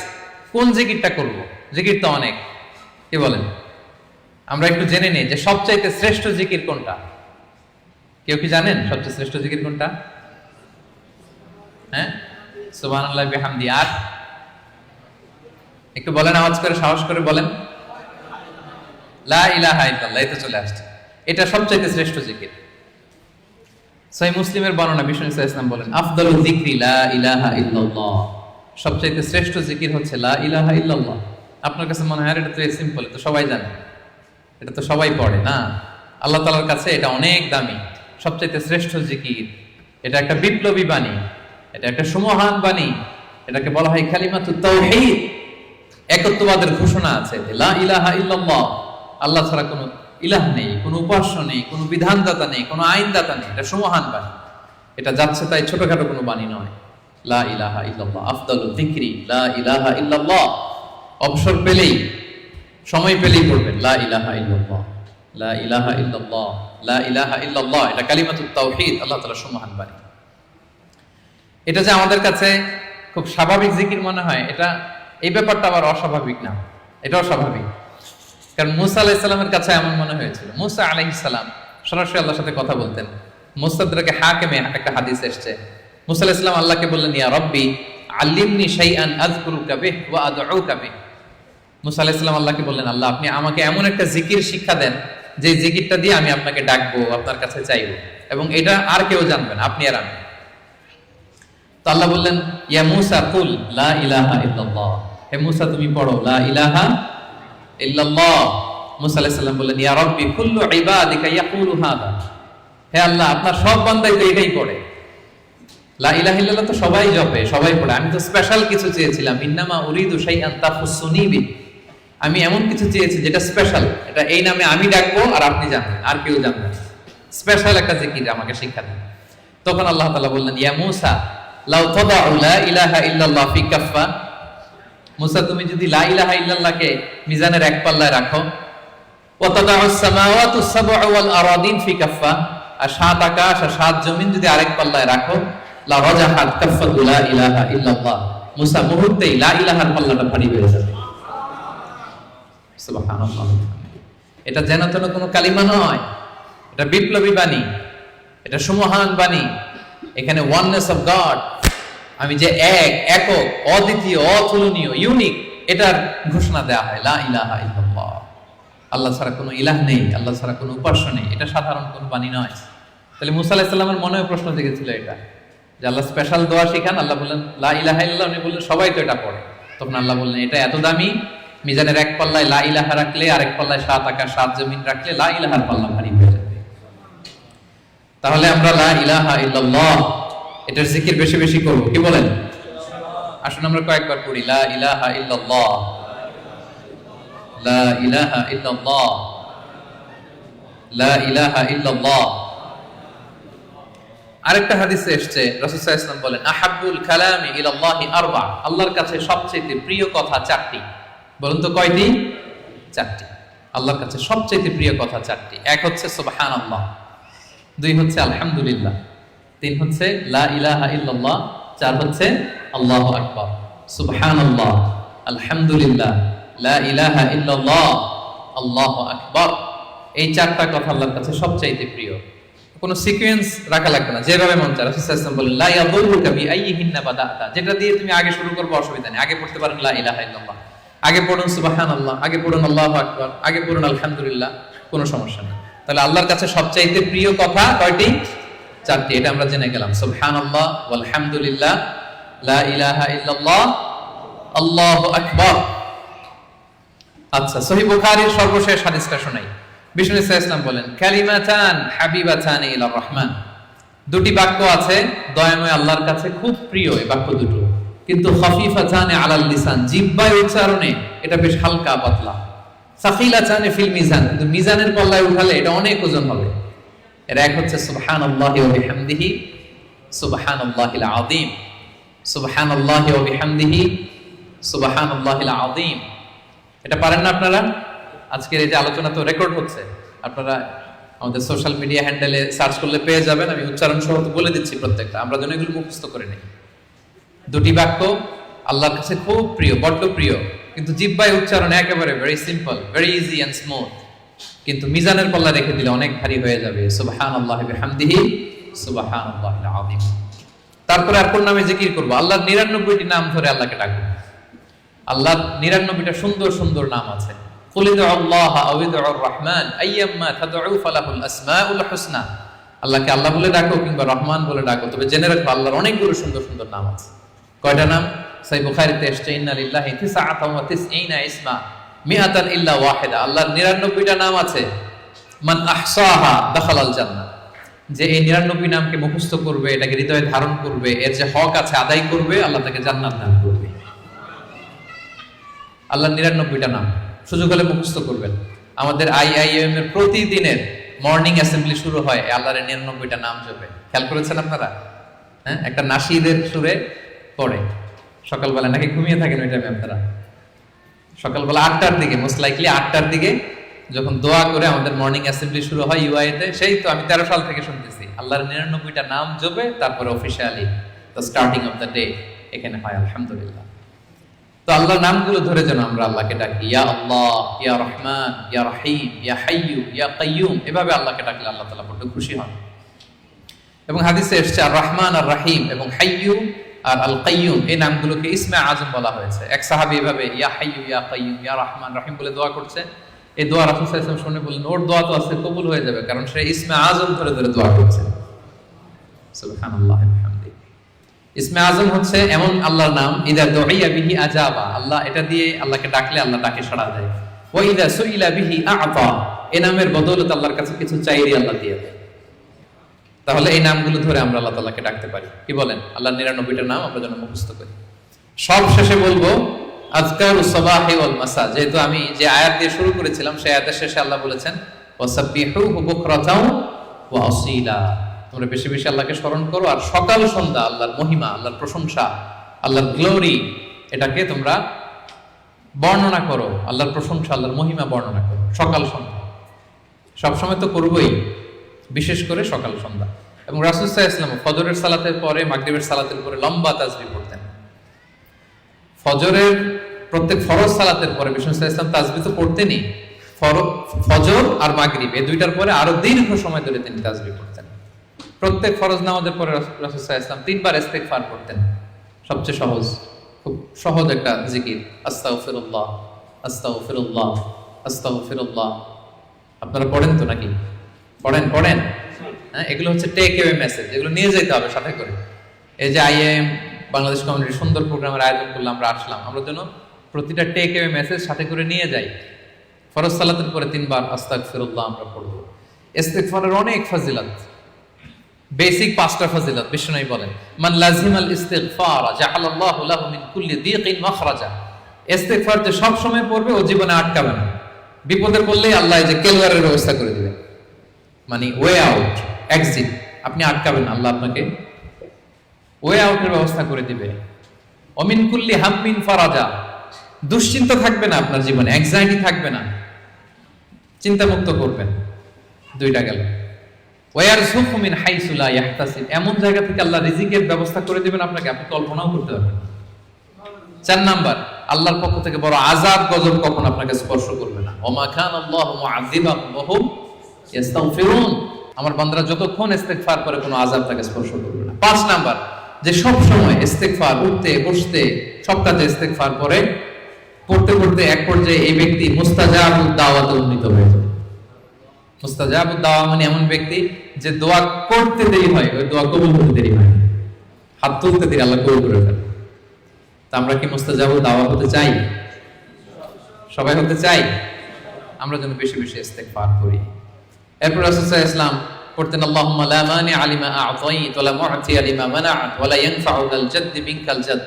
কোন জিকিরটা করব? জিকির তো অনেক, কি বলেন? আমরা একটু জেনে নিই যে সবচাইতে শ্রেষ্ঠ জিকির কোনটা। কেউ কি জানেন সবচেয়ে শ্রেষ্ঠ জিকির কোনটা? হ্যাঁ, সুবহানাল্লাহি বিহামদি। আর একটু বলেন, আওয়াজ করে, সাহস করে বলেন। লা ইলাহা ইল্লাল্লাহ, এই তো চলে আসছে। এটা সবচাইতে শ্রেষ্ঠ জিকির। সহিহ মুসলিমের বর্ণনা, বিষ্ণু সাল্লাল্লাহু আলাইহি ওয়াসাল্লাম বলেন, আফদালু যিকরি লা ইলাহা ইল্লাল্লাহ। সবচাইতে শ্রেষ্ঠ জিকির হচ্ছে লা ইলাহা ইল্লাল্লাহ। আপনার কাছে মনে হয় এটা তো সিম্পল, এটা তো সবাই জানে, এটা তো সবাই পড়ে না। আল্লাহ তাআলার কাছে এটা অনেক দামি, সবচাইতে শ্রেষ্ঠ জিকির। এটা একটা বিপ্লবী বাণী, এটা একটা সুমহান বাণী। এটাকে বলা হয় কালিমাতুত তাওহীদ, একত্ববাদের ঘোষণা আছে। লা ইলাহা ইল্লাল্লাহ, আল্লাহ ছাড়া কোনো ইলাহ নেই, কোনো উপাস্য নেই, কোনো বিধানদাতা নেই, কোনো আইনদাতা নেই। এটা সুমহান বাণী, এটা যাচ্ছে তাই ছোটখাটো কোনো বাণী নয়। লা ইলাহা ইল্লাল্লাহ আফদালু যিকরি লা ইলাহা ইল্লাল্লাহ। অবসর পেলেই, সময় পেলেই পড়বেন লা ইলাহা ইল্লাল্লাহ, লা ইলাহা ইল্লাল্লাহ, লা ইলাহা ইল্লাল্লাহ। এটা কালিমাতুত তাওহীদ, আল্লাহ তাআলার সুমহান বাণী। এটা যে আমাদের কাছে খুব স্বাভাবিক জিকির মনে হয়, এটা এই ব্যাপারটা আবার অস্বাভাবিক না, এটাও স্বাভাবিক। কারণ মুসা আলাইহিস সালামের কাছে এমন মনে হয়েছিল। মুসা আলাইহিস সালাম সরাসরি আল্লাহর সাথে কথা বলতেন। মুস্তাদরাকে হাকিমে একটা হাদিস এসেছে, মুসা আলাইহিস সালাম আল্লাহকে বললেন, ইয়া রাব্বি আল্লিমনি শাইআন আযকুরুকা বিহি ওয়া আদউকা বিহি। মুসা আলাইহিস সালাম আল্লাহকে বললেন, আল্লাহ আপনি আমাকে এমন একটা জিকির শিক্ষা দেন যে জিকিরটা দিয়ে আমি আপনাকে ডাকবো, আপনার কাছে চাইবো, এবং এটা আর কেউ জানবে না, আপনি আর আমি। তো আল্লাহ বললেন, ইয়া মুসা কুল লা ইলাহা ইল্লাল্লাহ। হে মুসা তুমি পড়ো লা ইলাহা ইল্লাল্লাহ। মুসা আলাইহিস সালাম বললেন, ইয়া রাব্বি কুল্লু ইবাদিকা ইয়াকুলু হাদা। হে আল্লাহ আপনার সব বান্দাই তো এটাই পড়ে, লা ইলাহা ইল্লাল্লাহ তো সবাই জপে, সবাই পড়ে। আমি তো স্পেশাল কিছু চেয়েছিলাম, ইন্নামা উরিদু শাইআন তাফুসুনি বি। আমি এমন কিছু চেয়েছি যেটা স্পেশাল, এটা এই নামে আমি ডাকবো আর আপনি জানবেন, আর কেউ জানবে না। স্পেশাল একটা জিকির আমাকে শিক্ষা দেন। তখন আল্লাহ তাআলা বললেন, ইয়া মুসা লাউ তাদাউ লা ইলাহা ইল্লাল্লাহ ফি কাফা। মুসা তুমি যদি লা ইলাহা ইল্লাল্লাহকে মিজানের এক পাল্লায় রাখো, ওয়া তাদাউস সামাওয়াতুস সাবউ ওয়াল আরাদিন ফি কাফা, আর সাত আকাশ আর সাত জমিন যদি আরেক পাল্লায় রাখো, লা রাজাহাত কাফাতু লা ইলাহা ইল্লাল্লাহ। মুসা মুহূর্তেই লা ইলাহার পাল্লাটা ভারী হয়ে যাবে। সুবহানাল্লাহ। এটা যেন তেন কোনো কালিমা নয়, এটা বিপ্লবী বাণী, এটা সুমহান বাণী। এখানে ওয়াননেস অফ গড, আমি যে এক, একক, অদ্বিতীয়, অতুলনীয়, ইউনিক, এটার ঘোষণা দেওয়া হয় লা ইলাহা ইল্লাল্লাহ। আল্লাহ ছাড়া কোনো ইলাহ নেই, আল্লাহ ছাড়া কোনো উপাস্য নেই। এটা সাধারণ কোনো বাণী নয়। তাহলে মুসা আলাইহিস সালামের মনে প্রশ্ন জেগেছিল এটা, যে আল্লাহ স্পেশাল দোয়া শিখান। আল্লাহ বললেন লা ইলাহা ইল্লাল্লাহ, উনি বললেন সবাই তো এটা পড়ে। তখন আল্লাহ বললেন এটা এত দামি, মিজানের এক পাল্লায় লা ইলাহা রাখলে, আরেক পাল্লায় সাত আকাশ সাত জমিন রাখলে লা ইলাহার পাল্লা ভারী হয়ে যাবে। তাহলে আমরা লা ইলাহা ইল্লাল্লাহ এটার জিকির বেশি বেশি করব, কি বলেন? আসুন আমরা কয়েকবার পড়ি লা ইলাহা ইল্লাল্লাহ, লা ইলাহা ইল্লাল্লাহ, লা ইলাহা ইল্লাল্লাহ। আরেকটা হাদিসে এসেছে, রাসূল সাল্লাল্লাহু আলাইহি ওয়াসাল্লাম বলেন, আহাব্বুল কালামি ইলাল্লাহি আরবা। আল্লাহর কাছে সবচেয়ে প্রিয় কথা চারটি। বলুন তো কয়টি? চারটি। আল্লাহর কাছে সবচেয়ে প্রিয় কথা চারটি। এক হচ্ছে সুবহানাল্লাহ, দুই হচ্ছে আলহামদুলিল্লাহ, তিন হচ্ছে লা ইলাহা ইল্লাল্লাহ, চার হচ্ছে আল্লাহু আকবার। সুবহানাল্লাহ, আলহামদুলিল্লাহ, লা ইলাহা ইল্লাল্লাহ, আল্লাহু আকবার। এই চারটা কথা আল্লাহর কাছে সবচাইতে প্রিয়। কোনো সিকোয়েন্স রাখা লাগবে না, যেভাবে মন চায়। রাসূল সাল্লাল্লাহু আলাইহি ওয়াসাল্লাম বলেন, লা ইয়াদুরুকা বিআইয়িহিন্না বাদাতা। যেটা দিয়ে তুমি আগে শুরু করবে অসুবিধা নেই। আগে পড়তে পারেন লা ইলাহা ইল্লাল্লাহ, আগে পড়ুন সুবহানাল্লাহ, আগে পড়ুন আল্লাহু আকবার, আগে পড়ুন আলহামদুলিল্লাহ, কোনো সমস্যা নেই। তাহলে আল্লাহর কাছে সবচাইতে প্রিয় কথা কয়টি? চারটি। এটা আমরা জেনে গেলাম, সুবহানাল্লাহ, আলহামদুলিল্লাহ, লা ইলাহা ইল্লাল্লাহ, আল্লাহু আকবার। আচ্ছা, সহিহ বুখারীর সর্বশেষ হাদিসটা শোনাই। বিষ্ণু সাল্লাল্লাহু আলাইহি ওয়াসাল্লাম বলেন, কালিমাতান হাবিবাতান ইলার রহমান। দুটি বাক্য আছে দয়াময় আল্লাহর কাছে খুব প্রিয়, এই বাক্য দুটো, কিন্তু খাফিফাতান আলাল লিসান, জিহ্বায় উচ্চারণে এটা বেশ হালকা পাতলা। সাকিলাতান ফিল মিজান, কিন্তু মিজানের পাল্লায় উঠালে এটা অনেক ওজন হবে। এর এক হচ্ছে সুবহানাল্লাহি ওয়া বিহামদিহি, সুবহানাল্লাহিল আযীম, সুবহানাল্লাহি ওয়া বিহামদিহি, সুবহানাল্লাহিল আযীম। এটা পারেন না আপনারা? আজকের এই যে আলোচনা তো রেকর্ড হচ্ছে, আপনারা আমাদের সোশ্যাল মিডিয়া হ্যান্ডেলে সার্চ করলে পেয়ে যাবেন। আমি উচ্চারণ সহ বলে দিচ্ছি প্রত্যেকটা, আমরা যেন এগুলো মুখস্থ করে নিই। দুটি বাক্য আল্লাহর কাছে খুব প্রিয়, বড্ড প্রিয়। কিন্তু জিহ্বায় উচ্চারণ একেবারে very simple, very easy and smooth. কিন্তু মিজানের পাল্লা রেখে দিলে অনেক ভারী হয়ে যাবে। সুবহানাল্লাহি ওয়া বিহামদিহি সুবহানাল্লাহিল আযীম। তারপরে আর কোন নামে জিকির করব? আল্লাহর 99টি নাম ধরে আল্লাহকে ডাকবো। আল্লাহর 99টা সুন্দর সুন্দর নাম আছে। কুল ইদউল্লাহ আও ইদউর রহমান আইয়াম্মা তাদউ ফালাহুল আসমাউল হুসনা। আল্লাহকে আল্লাহ বলে ডাকো কিংবা রহমান বলে ডাকো, তবে জেনে রাখো আল্লাহর অনেকগুলো সুন্দর সুন্দর নাম আছে। কয়টা নাম? সহিহ বুখারীতে এসেছে ইন্না লিল্লাহি 99 ইসমা মিআতান ইল্লা ওয়াহিদা। আল্লাহর 99টা নাম আছে। মান আহসাহা দাখালাল জান্নাহ। যে এই 99 নামকে মুখস্থ করবে, এটাকে হৃদয়ে ধারণ করবে, এর যে হক আছে আদায় করবে, আল্লাহ তাকে জান্নাত দান করবে। আল্লাহর 99টা নাম সুযোগ হলে মুখস্থ করবেন। আমাদের আইআইএম এর প্রতিদিনের মর্নিং অ্যাসেম্বলি শুরু হয় আল্লাহর 99টা নাম জপে। খেয়াল করেছেন আপনারা? হ্যাঁ, একটা নাশিদের সুরে পড়ে সকালবেলা, নাকি ঘুমিয়ে থাকেন ওই টাইমে আপনারা? সকালবেলা 8টার দিকে, মোস্ট লাইকলি 8টার দিকে যখন দোয়া করে আমাদের মর্নিং অ্যাসেম্বলি শুরু হয় ইউআইতে, সেই তো আমি 13 সাল থেকে শুনতেছি আল্লাহর 99টা নাম জপে তারপরে officially the starting of the day এখানে হয়। আলহামদুলিল্লাহ। তো আল্লাহর নামগুলো ধরে যেন আমরা আল্লাহকে ডাকি। ইয়া আল্লাহ, ইয়া রহমান, ইয়া রহিম, ইয়া হাইয়্যু, ইয়া কাইয়্যুম। এভাবে আল্লাহকে ডাকলে আল্লাহ তাআলা বড় খুশি হন। এবং হাদিসে এসেছে আর রহমান আর রহিম এবং হাইয়্যু আর আল কাইয়্যুম, এই নামগুলোকে ইসমে আজম বলা হয়েছে। এক সাহাবী এভাবে ইয়া হাইয়্যু, ইয়া কাইয়্যুম, ইয়া রহমান, রহিম বলে দোয়া করছে। এই দোয়া রাসূল সাল্লাল্লাহু আলাইহি ওয়াসাল্লাম শুনে বললেন, ওর দোয়া তো আছে, কবুল হয়ে যাবে, কারণ সে ইসমে আজম ধরে ধরে দোয়া করছে। সুবহানাল্লাহ ওয়া বিহামদিহি। ইসমে আজম হচ্ছে এমন আল্লাহর নাম, ইদা দুইয়া বিহি আজাবা, আল্লাহ এটা দিয়ে আল্লাহকে ডাকলে আল্লাহ ডাকে সাড়া দেয়। ওয়া ইদা সুইলা বিহি আ'তা, এই নামের বদৌলতে আল্লাহর কাছে কিছু চাইলে আল্লাহ দিয়ে দেয়। তাহলে এই নামগুলো ধরে আমরা আল্লাহ তাআলাকে ডাকতে পারি। কি বলেন? আল্লাহর 99টা নাম আমরা যেন মুখস্থ করি। সব শেষে বলবো আযকারুস সাবাহি ওয়াল মাসা। যেহেতু আমি যে আয়াত দিয়ে শুরু করেছিলাম, সেই আয়াতের শেষে আল্লাহ বলেছেন ওয়াসাব্বিহুহু বুকরাতাও ওয়া আসীলা। তোমরা বেশি বেশি আল্লাহকে স্মরণ করো, আর সকাল সন্ধ্যা আল্লাহর মহিমা, আল্লাহর প্রশংসা, আল্লাহর গ্লোরি, এটাকে তোমরা বর্ণনা করো। আল্লাহর প্রশংসা, আল্লাহর মহিমা বর্ণনা করো সকাল সন্ধ্যা। সবসময় তো করবোই, বিশেষ করে সকাল সন্ধ্যা। এবং রাসূল সাল্লাল্লাহু আলাইহি ওয়াসাল্লাম ফজরের সালাতের পরে, মাগরিবের সালাতের পরে লম্বা তাসবিহ পড়তেন। ফজরের প্রত্যেক ফরজ সালাতের পরে বিষ্ণু সাল্লাল্লাহু আলাইহি ওয়াসাল্লাম তাসবিহ তো পড়তেনই, ফজর আর মাগরিব এই দুইটার পরে আরো দীর্ঘ সময় ধরে তিনি তাসবিহ পড়তেন। প্রত্যেক ফরজ নামাজের পরে রাসূল সাল্লাল্লাহু আলাইহি ওয়াসাল্লাম 3 বার ইস্তিগফার করতেন। সবচেয়ে সহজ, খুব সহজ একটা জিকির, আস্তাগফিরুল্লাহ আস্তাগফিরুল্লাহ আস্তাগফিরুল্লাহ। আপনারা পড়েন তো নাকি? পড়েন। হ্যাঁ, এগুলো হচ্ছে টেক অ্যাওয়ে মেসেজ, এগুলো নিয়ে যেতে হবে সাথে করে। এই যে আইএম বাংলাদেশ কমিউনিটির সুন্দর প্রোগ্রামের আয়োজন করলাম, আমরা আসলাম, আমরা যেন প্রতিটা টেক অ্যাওয়ে মেসেজ সাথে করে নিয়ে যাই। ফরজ সালাতের পরে 3 বার আস্তাগফিরুল্লাহ আমরা পড়ব। ইস্তিগফারের অনেক ফজিলত, বেসিক 5টা ফজিলত বিষ্ণুই বলেন, মান লাজিমাল ইস্তিগফার জাআলাল্লাহু লাহু মিন কুল্লি দীকিন মাখরাজা। ইস্তিগফার যে সব সময় পড়বে ও জীবনে আটকাবে না। বিপদে পড়লেই আল্লাহ এই যে কেলওয়ারের ব্যবস্থা করে দিবে, মানে ওয়ে আউট, এক্সিট। আপনি আটকাবেন, আল্লাহ আপনাকে ওয়ে আউটের ব্যবস্থা করে দিবে। অমিন কুল্লি হাম্মিন ফারাজা, দুশ্চিন্তা থাকবে না আপনার জীবনে, অ্যাংজাইটি থাকবে না, চিন্তা মুক্ত করবেন। 2টা গেল। ওয়ারযুকহু মিন হাইসু লা ইয়াহতাসিব, এমন জায়গা থেকে আল্লাহ রিজিকের ব্যবস্থা করে দিবেন আপনাকে, আপনি কল্পনাও করতে পারবেন। 4 নাম্বার, আল্লাহর পক্ষ থেকে বড় আযাব গজব কখন আপনাকে স্পর্শ করবে না। ওমা কানাল্লাহু মুআযিবাহুম ওয়া হুম ইস্তাগফিরুন, আমার বান্দারা যতক্ষণ ইস্তিগফার করে কোনো আযাব তাকে স্পর্শ করবে না। 5 নাম্বার, যে সব সময় ইস্তিগফার, উঠতে বসতে সব কাজে ইস্তিগফার করে, পড়তে পড়তে এক পর্যায়ে এই ব্যক্তি মুস্তাজাবুদ দাওয়াতে উন্নীত হয়ে যায়। মুস্তাজাবুদ দাওয়া মানে এমন ব্যক্তি যে দোয়া করতে দেরি হয়, ওই দোয়া কবুল হতে দেরি হয়, হাত তুলতে দেরি আল্লাহ কবুল করে ফেলে। তা আমরা কি মুস্তাজাবুদ দাওয়া হতে চাই? সবাই হতে চাই? আমরা যেন বেশি বেশি ইস্তিগফার করি। এরপর রাসূল সাল্লাল্লাহু আলাইহি ওয়াসাল্লাম পড়তেন আল্লাহুম্মা লা মানিআ লিমা আ'তাইত ওয়া লা মু'তিয়া লিমা মানা'ত ওয়া লা ইয়ানফা'ু যাল জাদ্দি মিনকাল জাদ।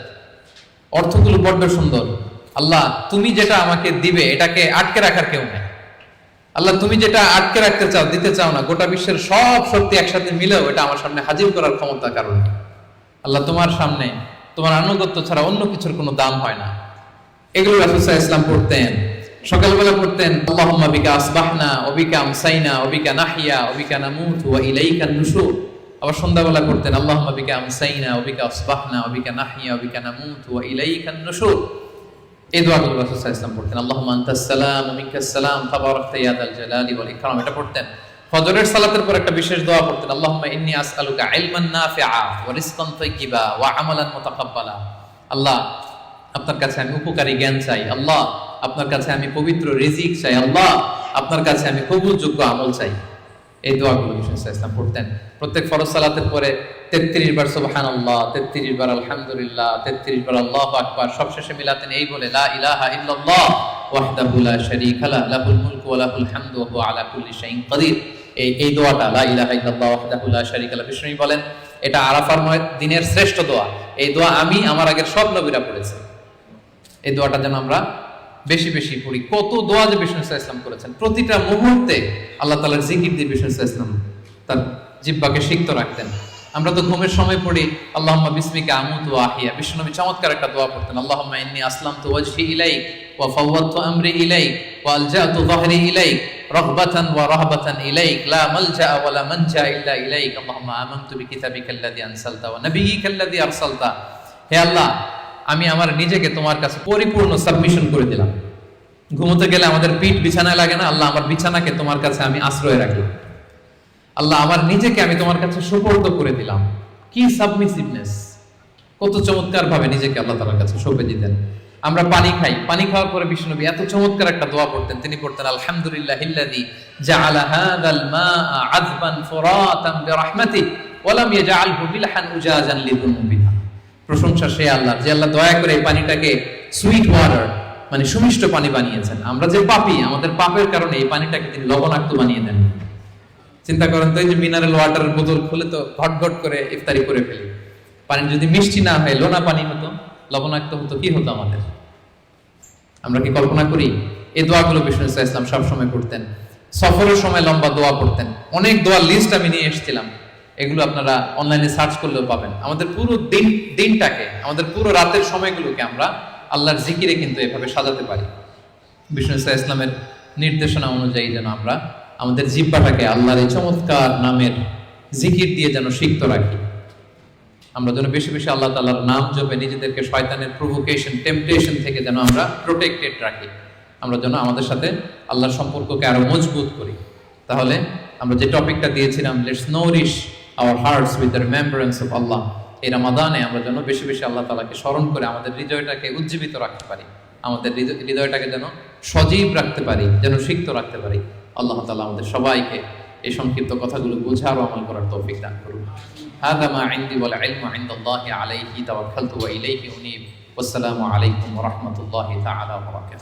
অর্থগুলো বড় সুন্দর। আল্লাহ, তুমি যেটা আমাকে দিবে এটাকে আটকে রাখার কেউ নেই। আল্লাহ, তুমি যেটা আটকে রাখতে চাও, দিতে চাও না, গোটা বিশ্বের সব শক্তি একসাথে মিলেও এটা আমার সামনে হাজির করার ক্ষমতা কারণ নেই। আল্লাহ, তোমার সামনে তোমার আনুগত্য ছাড়া অন্য কিছুর কোনো দাম হয় না। এগুলো রাসূল সাল্লাল্লাহু আলাইহি ওয়াসাল্লাম পড়তেন। সকালবেলা পড়তেন আল্লাহুম্মা বিকা আসবাহনা ওয়া বিকা আমসাইনা ওয়া বিকা নাহইয়া ওয়া বিকা নামুতু ওয়া ইলাইকান নুশুর। আবার সন্ধ্যাবেলা পড়তেন আল্লাহুম্মা বিকা আমসাইনা ওয়া বিকা আসবাহনা ওয়া বিকা নাহইয়া ওয়া বিকা নামুতু ওয়া ইলাইকান নুশুর। এই দোয়াগুলো রাসূল সাল্লাল্লাহু আলাইহি ওয়াসাল্লাম পড়তেন। আল্লাহুম্মা আনতাস সালাম ওয়া মিনকাস সালাম তাবারাকতা ইয়া যাল জালালি ওয়াল ইকরাম, এটা পড়তেন। ফজরের সালাতের পর একটা বিশেষ দোয়া পড়তেন, আল্লাহুম্মা ইন্নী আসআলুকা ইলমান নাফিআ ওয়া রিজকান তাইয়্যিবা ওয়া আমালান মুতাকাব্বালা। আল্লাহ, আপনার কাছে আমি উপকারী জ্ঞান চাই। আল্লাহ, আপনার কাছে আমি পবিত্র রিজিক চাই। আল্লাহ, আপনার কাছে আমি কবুলযোগ্য আমল চাই। এই দোয়াগুলো রাসূল সাল্লাল্লাহু আলাইহি ওয়াসাল্লাম পড়তেন। প্রত্যেক ফরজ সালাতের পরে 33 বার সুবহানাল্লাহ, 33 বার আলহামদুলিল্লাহ, 33 বার আল্লাহু আকবার, সবশেষে মিলাতেন এই বলে লা ইলাহা ইল্লাল্লাহ ওয়াহদাহু লা শারীকা লাহু লাহুল মুলকু ওয়া লাহুল হামদু ওয়া হুয়া আলা কুল্লি শাইইন কাদির। এই দোয়াটা লা ইলাহা ইল্লাল্লাহ ওয়াহদাহু লা শারীকা লাহু, বিষ্ণু বলেন এটা আরাফার দিনের শ্রেষ্ঠ দোয়া। এই দোয়া আমি আমার আগের সব নবীরা পড়েছে। এই দোয়াটা যেন আমরা বেশি বেশি পড়ি। কত দোয়া যে বিষ্ণু সাল্লাল্লাহু আলাইহি ওয়াসাল্লাম করেছেন, প্রতিটা মুহূর্তে আল্লাহ তাআলার জিকির দিয়ে বিষ্ণু সাল্লাল্লাহু আলাইহি ওয়াসাল্লাম তার জিহ্বাকে সিক্ত রাখতেন। আমরা তো ঘুমের সময় পড়ি আল্লাহুম্মা বিসমিকা আমুতু ওয়া আহইয়া, বিষ্ণুনবী চমৎকার একটা দোয়া পড়তেন, আল্লাহুম্মা ইন্নী আসলামতু ওয়াজহি ইলাইক ওয়া ফাওয়াদতু আমরি ইলাইক ওয়া আলজাতু যাহরি ইলাইক রাগবাতান ওয়া রাহবাতান ইলাইক লা মালজা ওয়া লা মানজা ইল্লা ইলাইক, আল্লাহুম্মা আমানতু বিকিতাবিকাল্লাযী আনসালতা ওয়া নাবিয়্যিকাল্লাযী আরসালতা। হে আল্লাহ, আমি আমার নিজেকে তোমার কাছে পরিপূর্ণ সাবমিশন করে দিলাম। ঘুমোতে গেলে আমাদের পিঠ বিছানায় লাগে না, আল্লাহ আমার বিছানাকে তোমার কাছে আমি আশ্রয় রাখলাম। আল্লাহ, আমার নিজেকে আমি তোমার কাছে সুপর্দ করে দিলাম। কি সাবমিসিভনেস, কত চমৎকার ভাবে নিজেকে আল্লাহ তাআলার কাছে সঁপে দিতেন। আমরা পানি খাই, পানি খাওয়ার পরে বিষ্ণুনবী এত চমৎকার একটা দোয়া পড়তেন। তিনি পড়তেন আলহামদুলিল্লাহিল্লাযী জাআলা হাযাল মাআ আযবান ফুরাতান বিরাহমাতিহি ওয়া লাম ইয়াজআলহু মিলহান উজাজান লিযুনুবিনা। প্রশংসা সে আল্লাহ, যে আল্লাহ দয়া করে এই পানিটাকে সুইট ওয়াটার মানে সুমিষ্ট পানি বানিয়েছেন। আমরা যে পাপী, আমাদের পাপের কারণে এই পানিটাকে তিনি লবণাক্ত বানিয়ে দেন। চিন্তা করেন তো, এই যে মিনারেল ওয়াটারের বোতল খুলে তো ঘট ঘট করে ইফতারি করে ফেলি, পানি যদি মিষ্টি না হয়, লোনা পানি হতো, লবণাক্ত হতো, কি হতো আমাদের? আমরা কি কল্পনা করি? এই দোয়াগুলো বিষ্ণু সাল্লাল্লাহু আলাইহি ওয়াসাল্লাম সবসময় পড়তেন। সফরের সময় লম্বা দোয়া পড়তেন। অনেক দোয়ার লিস্ট আমি নিয়ে এসেছিলাম, এগুলো আপনারা অনলাইনে সার্চ করলেও পাবেন। আমাদের পুরো দিনটাকে, আমাদের পুরো রাতের সময়গুলোকে আমরা আল্লাহর জিকিরে কিন্তু এভাবে সাজাতে পারি। বিষ্ণু সাল্লাল্লাহু আলাইহি ওয়াসাল্লামের নির্দেশনা অনুযায়ী যেন আমরা আমাদের জিহ্বাটাকে আল্লাহর এই চমৎকার নামের জিকির দিয়ে যেন সিক্ত রাখি। আমরা যেন বেশি বেশি আল্লাহ তাআলার নাম জপে নিজেদেরকে শয়তানের প্রভোকেশন, টেম্পটেশন থেকে যেন আমরা প্রোটেক্টেড রাখি। আমরা যেন আমাদের সাথে আল্লাহর সম্পর্ককে আরো মজবুত করি। তাহলে আমরা যে টপিকটা দিয়েছিলাম, let's nourish our hearts with the remembrance of Allah, এই রমাদানে আমরা যেন বেশি বেশি আল্লাহ তাআলাকে স্মরণ করে আমাদের হৃদয়টাকে উজ্জীবিত রাখতে পারি, আমাদের হৃদয়টাকে যেন সজীব রাখতে পারি, যেন সিক্ত রাখতে পারি। আল্লাহ তাআলা আমাদের সবাইকে এই সংক্ষিপ্ত কথাগুলো বোঝার ও আমল করার তৌফিক দান করুন। হাযা মা ইনদি ওয়াল ইলমু ইনদাল্লাহি আলাইহি তাওয়াক্কালতু ওয়া ইলাইহি উনীব। ওয়াসসালামু আলাইকুম ওয়া রাহমাতুল্লাহি তাআলা ওয়া বারাকাতুহু।